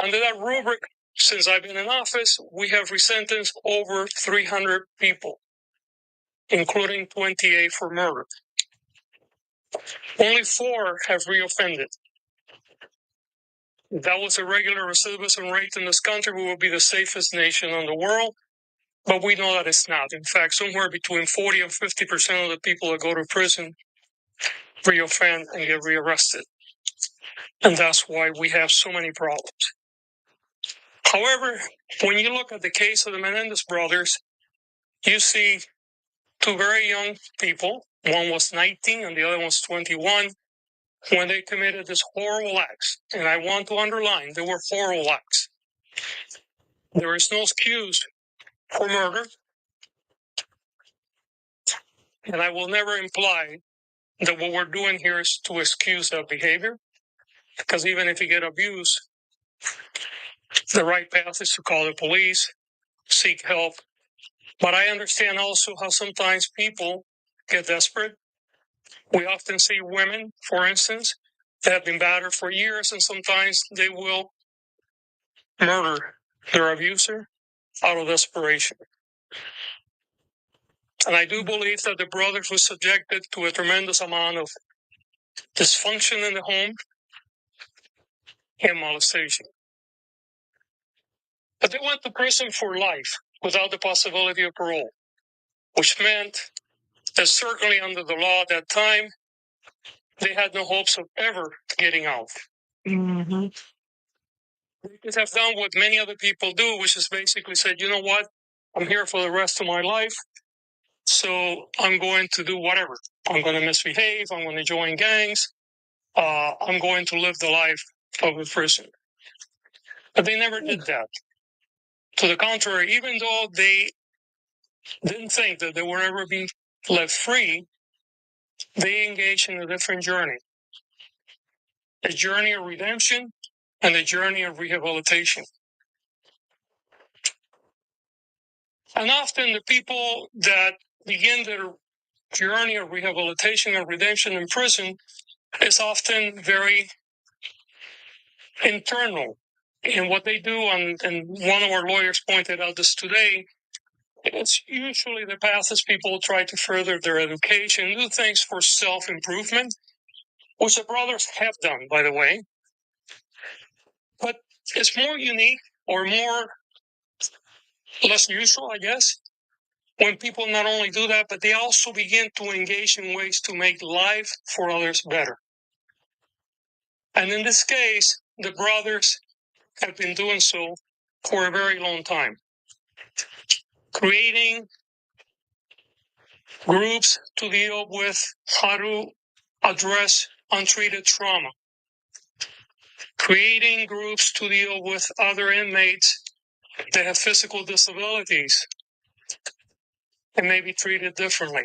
Under that rubric, since I've been in office, we have resentenced over 300 people, including 28 for murder. Only 4 have reoffended. If that was a regular recidivism rate in this country, we would be the safest nation in the world, but we know that it's not. In fact, somewhere between 40 and 50% of the people that go to prison reoffend and get rearrested. And that's why we have so many problems. However, when you look at the case of the Menendez brothers, you see 2 very young people. One was 19 and the other was 21 when they committed this horrible acts. And I want to underline, they were horrible acts. There is no excuse for murder. And I will never imply that what we're doing here is to excuse that behavior. Because even if you get abused, the right path is to call the police, seek help. But I understand also how sometimes people get desperate. We often see women, for instance, that have been battered for years, and sometimes they will murder their abuser out of desperation. And I do believe that the brothers were subjected to a tremendous amount of dysfunction in the home and molestation. But they went to prison for life without the possibility of parole, which meant that certainly under the law at that time, they had no hopes of ever getting out. Mm-hmm. They could have done what many other people do, which is basically said, you know what, I'm here for the rest of my life, so I'm going to do whatever. I'm going to misbehave, I'm going to join gangs, I'm going to live the life of a prison. But they never did that. To the contrary, even though they didn't think that they would ever be left free, they engaged in a different journey. A journey of redemption and a journey of rehabilitation. And often the people that begin their journey of rehabilitation and redemption in prison is often very internal. And what they do, and one of our lawyers pointed out this today, it's usually the path is people try to further their education, do things for self-improvement, which the brothers have done, by the way. But it's more unique or less usual, I guess, when people not only do that, but they also begin to engage in ways to make life for others better. And in this case, the brothers have been doing so for a very long time, creating groups to deal with how to address untreated trauma, creating groups to deal with other inmates that have physical disabilities and may be treated differently.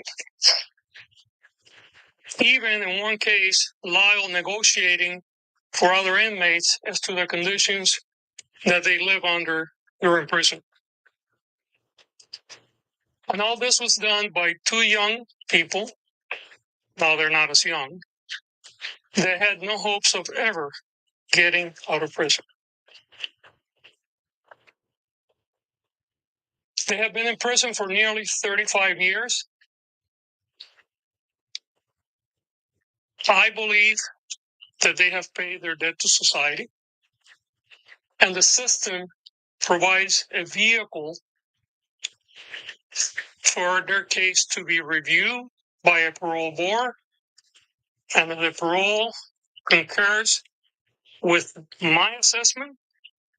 Even in one case, Lyle negotiating for other inmates as to the conditions that they live under during prison. And all this was done by 2 young people, now they're not as young, that had no hopes of ever getting out of prison. They have been in prison for nearly 35 years. I believe that they have paid their debt to society, and the system provides a vehicle for their case to be reviewed by a parole board And if the parole concurs with my assessment,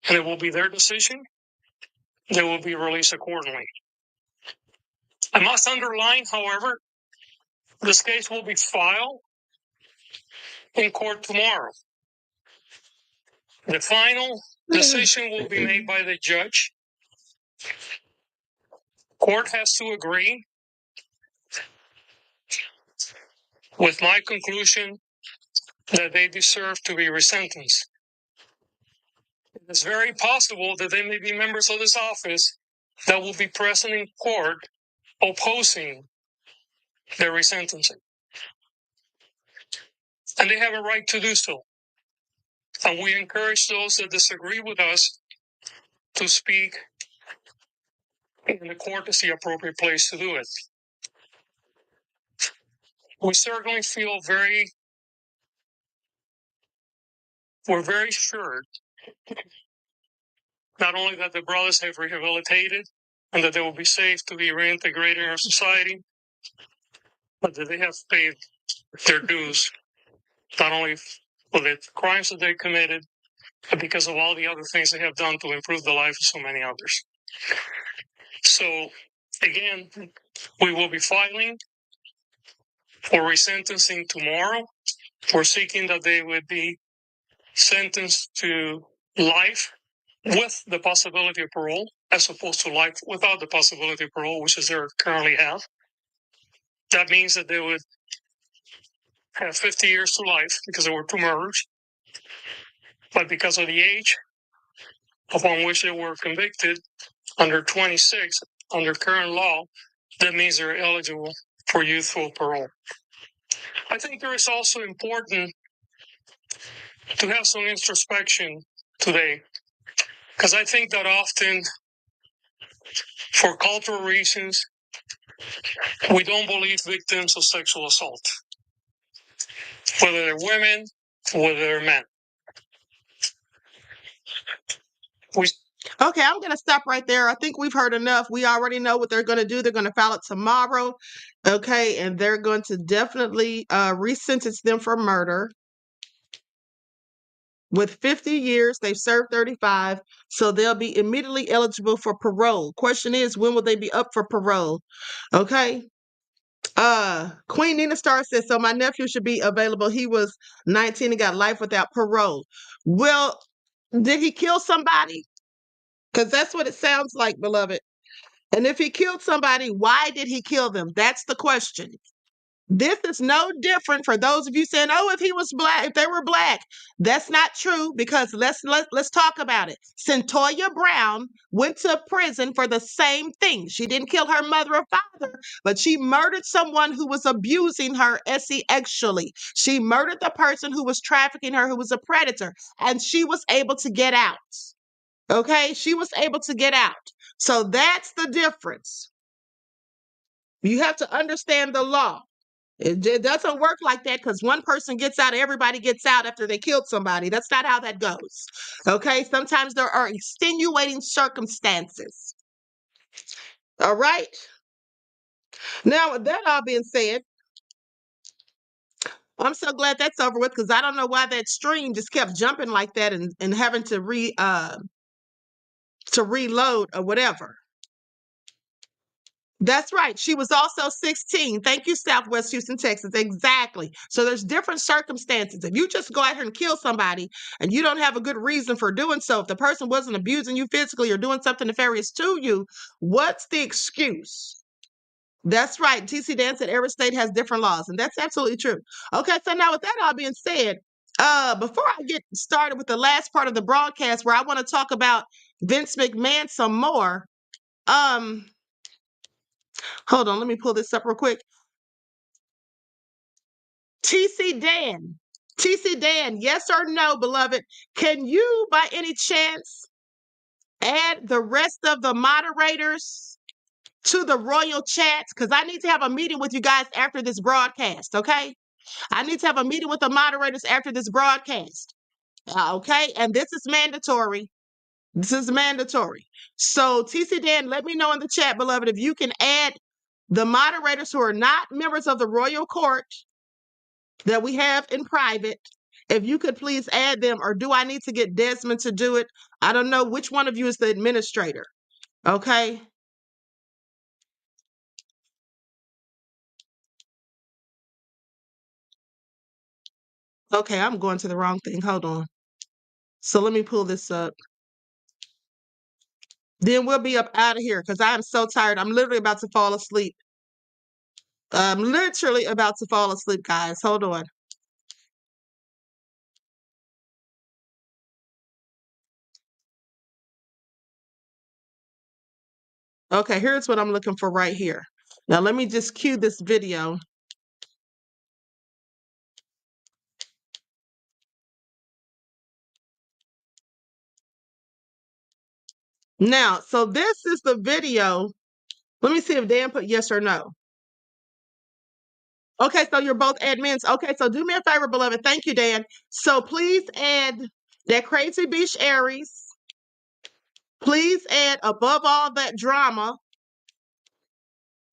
and it will be their decision, they will be released accordingly. I must underline, however, this case will be filed in court tomorrow. The final decision will be made by the judge. Court has to agree with my conclusion that they deserve to be resentenced. It's very possible that they may be members of this office that will be present in court opposing their resentencing. And they have a right to do so. And we encourage those that disagree with us to speak, and the court is the appropriate place to do it. We certainly feel we're very sure not only that the brothers have rehabilitated and that they will be safe to be reintegrated in our society, but that they have paid their dues, not only for the crimes that they committed, but because of all the other things they have done to improve the life of so many others. So, again, we will be filing for resentencing tomorrow. We're seeking that they would be sentenced to life with the possibility of parole, as opposed to life without the possibility of parole, which is they currently have. That means that they would have 50 years to life because there were 2 murders. But because of the age upon which they were convicted, under 26, under current law, that means they're eligible for youthful parole. I think there is also important to have some introspection today, because I think that often, for cultural reasons, we don't believe victims of sexual assault, whether they're women, whether they're men. Okay, I'm going to stop right there. I think we've heard enough. We already know what they're going to do. They're going to file it tomorrow. Okay, and they're going to definitely resentence them for murder. With 50 years, they've served 35, so they'll be immediately eligible for parole. Question is, when will they be up for parole? Okay. Queen Nina Star says, so my nephew should be available. He was 19 and got life without parole. Well, did he kill somebody? Because that's what it sounds like, beloved. And if he killed somebody, why did he kill them? That's the question. This is no different for those of you saying, oh, if he was black, if they were black. That's not true, because let's talk about it. Centoya Brown went to prison for the same thing. She didn't kill her mother or father, but she murdered someone who was abusing her sexually. She murdered the person who was trafficking her, who was a predator, and she was able to get out. Okay, she was able to get out. So that's the difference. You have to understand the law. It doesn't work like that, because one person gets out, everybody gets out after they killed somebody. That's not how that goes. Okay, sometimes there are extenuating circumstances. All right. Now, with that all being said, I'm so glad that's over with, because I don't know why that stream just kept jumping like that and having to reload or whatever. That's right. She was also 16. Thank you, Southwest Houston, Texas. Exactly. So there's different circumstances. If you just go out here and kill somebody and you don't have a good reason for doing so, if the person wasn't abusing you physically or doing something nefarious to you, what's the excuse? That's right. TC Dan said every state has different laws, and that's absolutely true. Okay, so now with that all being said, before I get started with the last part of the broadcast, where I want to talk about Vince McMahon some more, hold on, let me pull this up real quick. TC Dan, yes or no, beloved? Can you, by any chance, add the rest of the moderators to the royal chats? Because I need to have a meeting with you guys after this broadcast, okay? I need to have a meeting with the moderators after this broadcast, okay? And this is mandatory. This is mandatory. So, TC Dan, let me know in the chat, beloved, if you can add the moderators who are not members of the royal court that we have in private. If you could please add them, or do I need to get Desmond to do it? I don't know which one of you is the administrator. Okay. Okay, I'm going to the wrong thing. Hold on. So let me pull this up. Then we'll be up out of here because I am so tired. I'm literally about to fall asleep. I'm literally about to fall asleep, guys. Hold on. Okay, here's what I'm looking for right here. Now, let me just cue this video. Now, so this is the video. Let me see if Dan put yes or no. Okay, so you're both admins. Okay, so do me a favor, beloved. Thank you, Dan. So please add that Crazy Beach Aries. Please add Above All That Drama.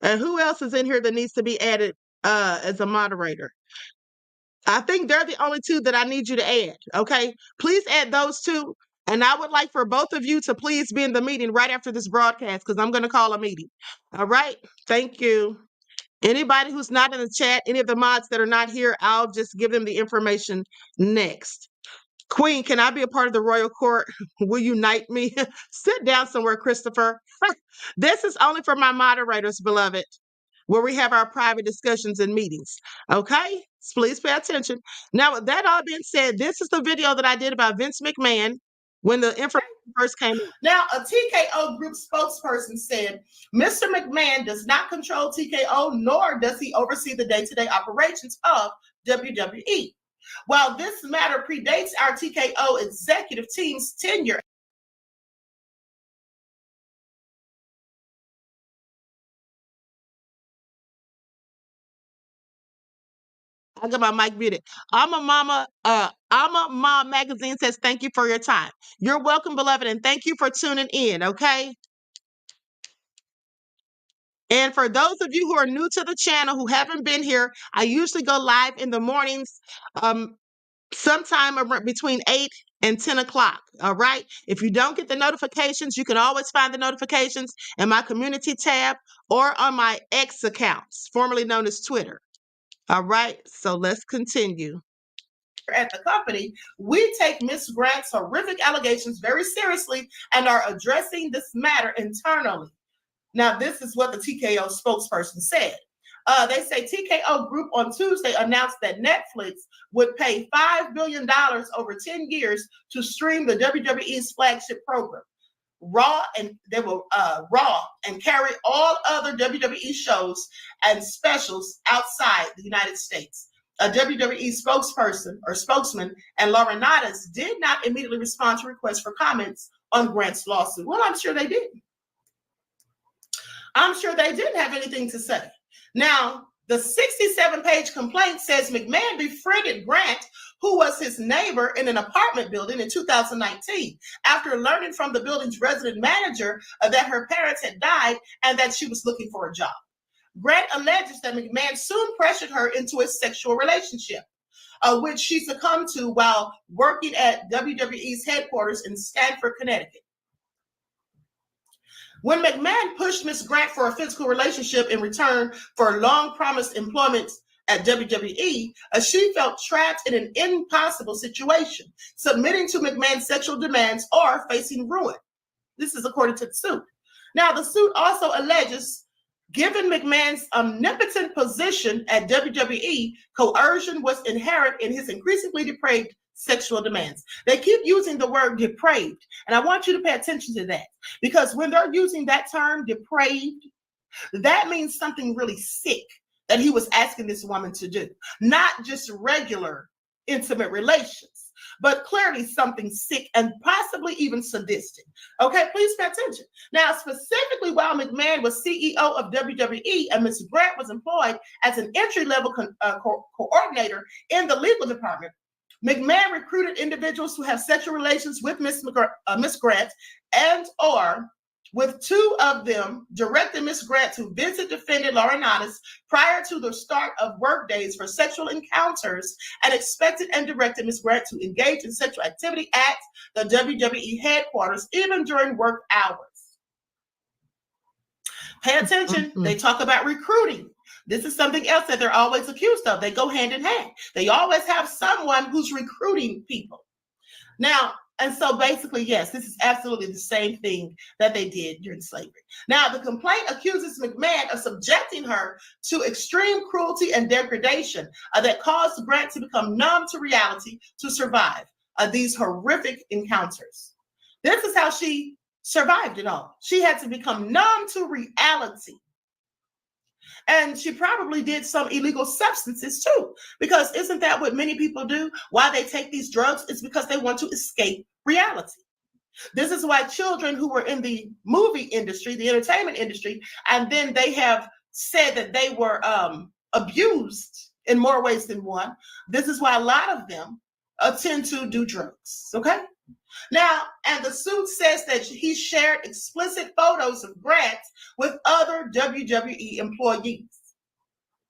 And who else is in here that needs to be added as a moderator? I think they're the only two that I need you to add. Okay, please add those two. And I would like for both of you to please be in the meeting right after this broadcast because I'm going to call a meeting. All right, thank you. Anybody who's not in the chat, any of the mods that are not here, I'll just give them the information next. Queen, can I be a part of the royal court? Will you knight me? Sit down somewhere, Christopher. This is only for my moderators, beloved, where we have our private discussions and meetings. Okay? So please pay attention. Now, with that all being said, this is the video that I did about Vince McMahon when the information first came in. Now, a TKO group spokesperson said, Mr. McMahon does not control TKO, nor does he oversee the day-to-day operations of WWE. While this matter predates our TKO executive team's tenure, I got my mic muted. I'm a Mom magazine says thank you for your time. You're welcome, beloved, and thank you for tuning in, okay? And for those of you who are new to the channel, who haven't been here, I usually go live in the mornings, sometime between 8 and 10 o'clock, all right? If you don't get the notifications, you can always find the notifications in my community tab or on my X accounts, formerly known as Twitter. All right, so let's continue. At the company, we take Ms. Grant's horrific allegations very seriously and are addressing this matter internally. Now, this is what the TKO spokesperson said. They say TKO Group on Tuesday announced that Netflix would pay $5 billion over 10 years to stream the WWE's flagship program, Raw, and they will Raw and carry all other WWE shows and specials outside the United States. A WWE spokesman, and Laurinaitis did not immediately respond to requests for comments on Grant's lawsuit. Well, I'm sure they didn't. I'm sure they didn't have anything to say. Now, the 67-page complaint says McMahon befriended Grant, who was his neighbor in an apartment building in 2019, after learning from the building's resident manager that her parents had died and that she was looking for a job. Grant alleges that McMahon soon pressured her into a sexual relationship, which she succumbed to while working at WWE's headquarters in Stamford, Connecticut. When McMahon pushed Ms. Grant for a physical relationship in return for long-promised employment at WWE, she felt trapped in an impossible situation, submitting to McMahon's sexual demands or facing ruin. This is according to the suit. Now, the suit also alleges, given McMahon's omnipotent position at WWE, coercion was inherent in his increasingly depraved sexual demands. They keep using the word depraved, and I want you to pay attention to that, because when they're using that term depraved, that means something really sick that he was asking this woman to do, not just regular intimate relations, but clearly something sick and possibly even sadistic. Okay, please pay attention. Now, specifically while McMahon was CEO of WWE and Ms. Grant was employed as an entry-level coordinator in the legal department, McMahon recruited individuals who have sexual relations with Ms. Grant and or with two of them directing Ms. Grant to visit defendant Laurinaitis prior to the start of work days for sexual encounters, and expected and directed Ms. Grant to engage in sexual activity at the WWE headquarters, even during work hours. Pay attention. They talk about recruiting. This is something else that they're always accused of. They go hand in hand. They always have someone who's recruiting people. Now, and so basically, yes, this is absolutely the same thing that they did during slavery. Now, the complaint accuses McMahon of subjecting her to extreme cruelty and degradation that caused Grant to become numb to reality to survive these horrific encounters. This is how she survived it all. She had to become numb to reality. And she probably did some illegal substances too, because isn't that what many people do? Why they take these drugs is because they want to escape reality. This is why children who were in the movie industry, the entertainment industry, and then they have said that they were abused in more ways than one. This is why a lot of them tend to do drugs, okay? Now, and the suit says that he shared explicit photos of Grant with other WWE employees.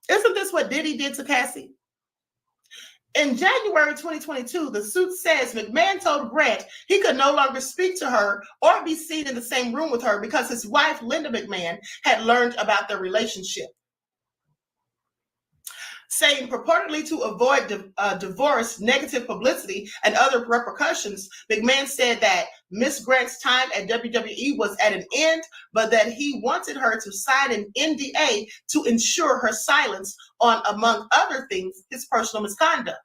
Isn't this what Diddy did to Cassie? In January 2022, the suit says McMahon told Grant he could no longer speak to her or be seen in the same room with her because his wife, Linda McMahon, had learned about their relationship. Saying purportedly to avoid divorce, negative publicity, and other repercussions, McMahon said that Miss Grant's time at WWE was at an end, but that he wanted her to sign an NDA to ensure her silence on, among other things, his personal misconduct.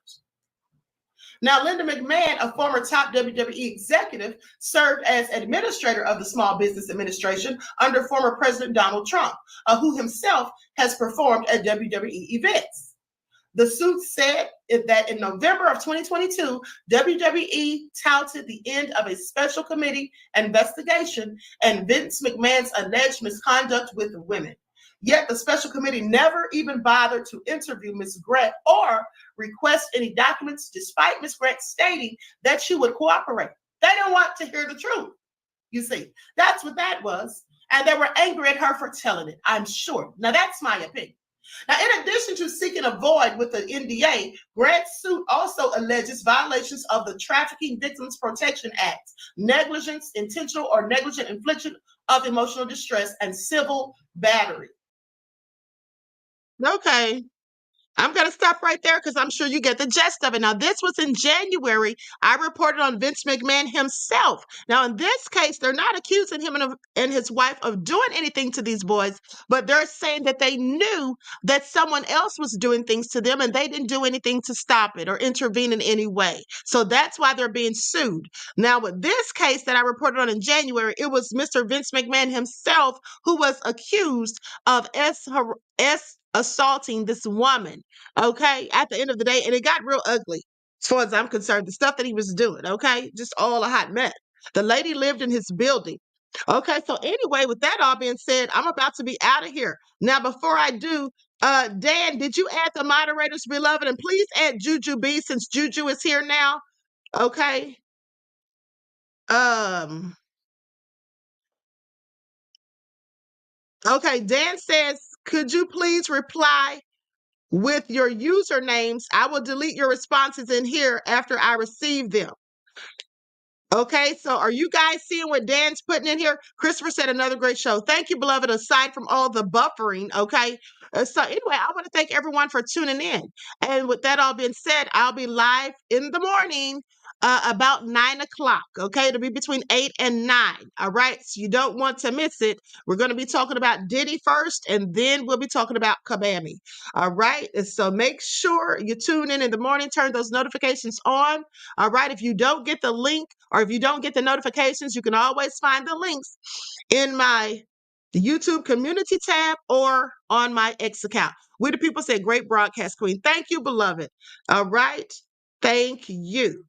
Now, Linda McMahon, a former top WWE executive, served as administrator of the Small Business Administration under former President Donald Trump, who himself has performed at WWE events. The suit said that in November of 2022, WWE touted the end of a special committee investigation and Vince McMahon's alleged misconduct with women. Yet the special committee never even bothered to interview Ms. Grant or request any documents, despite Ms. Grant stating that she would cooperate. They didn't want to hear the truth. You see, that's what that was. And they were angry at her for telling it, I'm sure. Now, that's my opinion. Now, in addition to seeking a void with the NDA, Grant's suit also alleges violations of the Trafficking Victims Protection Act, negligence, intentional or negligent infliction of emotional distress, and civil battery. Okay. I'm going to stop right there because I'm sure you get the gist of it. Now, this was in January. I reported on Vince McMahon himself. Now, in this case, they're not accusing him and his wife of doing anything to these boys, but they're saying that they knew that someone else was doing things to them and they didn't do anything to stop it or intervene in any way. So that's why they're being sued. Now, with this case that I reported on in January, it was Mr. Vince McMahon himself who was accused of assaulting this woman, okay, at the end of the day. And it got real ugly as far as I'm concerned, the stuff that he was doing, okay, just all a hot mess. The lady lived in his building. Okay, so anyway, with that all being said, I'm about to be out of here. Now, before I do, Dan, did you add the moderators, beloved? And please add Juju B, since Juju is here now. Okay. Okay, Dan says, could you please reply with your usernames? I will delete your responses in here after I receive them. Okay, so are you guys seeing what Dan's putting in here? Christopher said, another great show. Thank you, beloved, aside from all the buffering, okay? So anyway, I want to thank everyone for tuning in. And with that all being said, I'll be live in the morning about 9 o'clock, okay? It'll be between 8 and 9, all right? So you don't want to miss it. We're going to be talking about Diddy first, and then we'll be talking about Kabami, all right? And so make sure you tune in the morning, turn those notifications on, all right? If you don't get the link or if you don't get the notifications, you can always find the links in my YouTube community tab or on my X account. We the people say, great broadcast, Queen. Thank you, beloved. All right. Thank you.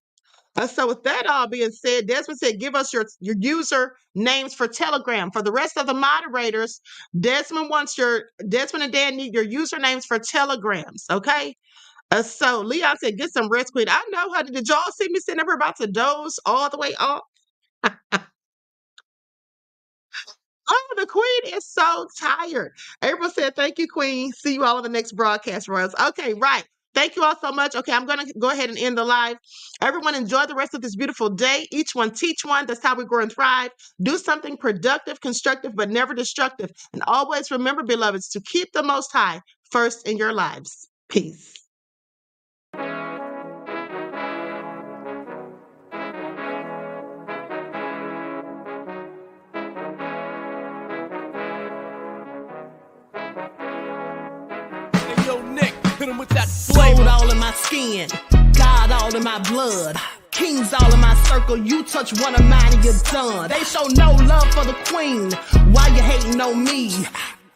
So with that all being said, Desmond said, give us your user names for Telegram. For the rest of the moderators, Desmond and Dan need your usernames for Telegrams, okay? So Leon said, get some rest, Queen. I know, honey. Did y'all see me sitting up here about to doze all the way off? Oh, the queen is so tired. April said, thank you, queen. See you all on the next broadcast, Rose. Okay, right. Thank you all so much. Okay, I'm going to go ahead and end the live. Everyone enjoy the rest of this beautiful day. Each one teach one. That's how we grow and thrive. Do something productive, constructive, but never destructive. And always remember, beloveds, to keep the Most High first in your lives. Peace. Yo, Nick, hit him with that flavor. Gold all in my skin, God all in my blood. Kings all in my circle, you touch one of mine and you're done. They show no love for the queen, why you hating on me?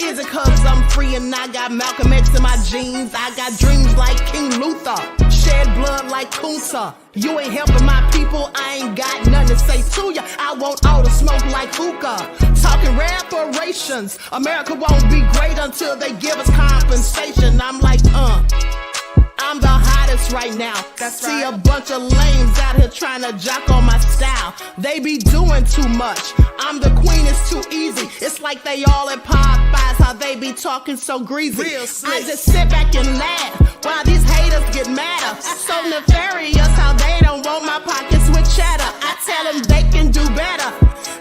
Is it cause I'm free and I got Malcolm X in my jeans? I got dreams like King Luther, shed blood like Kunsa. You ain't helping my people, I ain't got nothing to say to ya. I want all the smoke like hookah. Talking reparations, America won't be great until they give us compensation. I'm like, I'm the hottest right now. See a bunch of lames out here trying to jock on my style. They be doing too much. I'm the queen, it's too easy. It's like they all at Popeyes, how they be talking so greasy. I just sit back and laugh while these haters get madder. So nefarious how they don't want my pockets with cheddar. I tell them they can do better.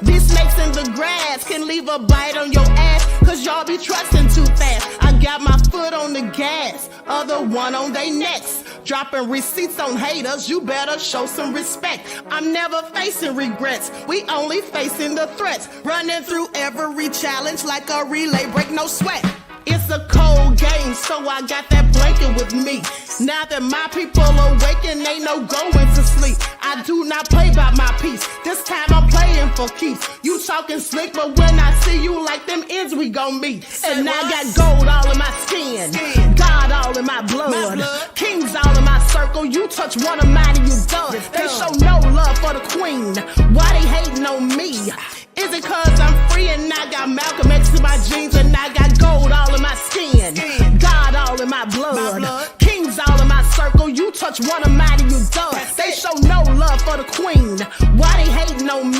These snakes in the grass can leave a bite on your ass, cause y'all be trusting too fast. I got my foot on the gas, other one on they necks. Dropping receipts on haters, you better show some respect. I'm never facing regrets, we only facing the threats. Running through every challenge like a relay, break no sweat. It's a cold game, so I got that blanket with me. Now that my people awaken, ain't no going to sleep. I do not play by my piece, this time I'm playing for keeps. You talking slick, but when I see you like them ends, we gon' meet. And I got gold all in my skin, God all in my blood. Kings all in my circle, you touch one of mine and you done. They show no love for the queen, why they hating on me? Is it cause I'm free and I got Malcolm X in my jeans and I got gold all in my skin, God all in my blood. Kings all in my circle, you touch one of mine and you done. They show no love for the queen, why they hating on me?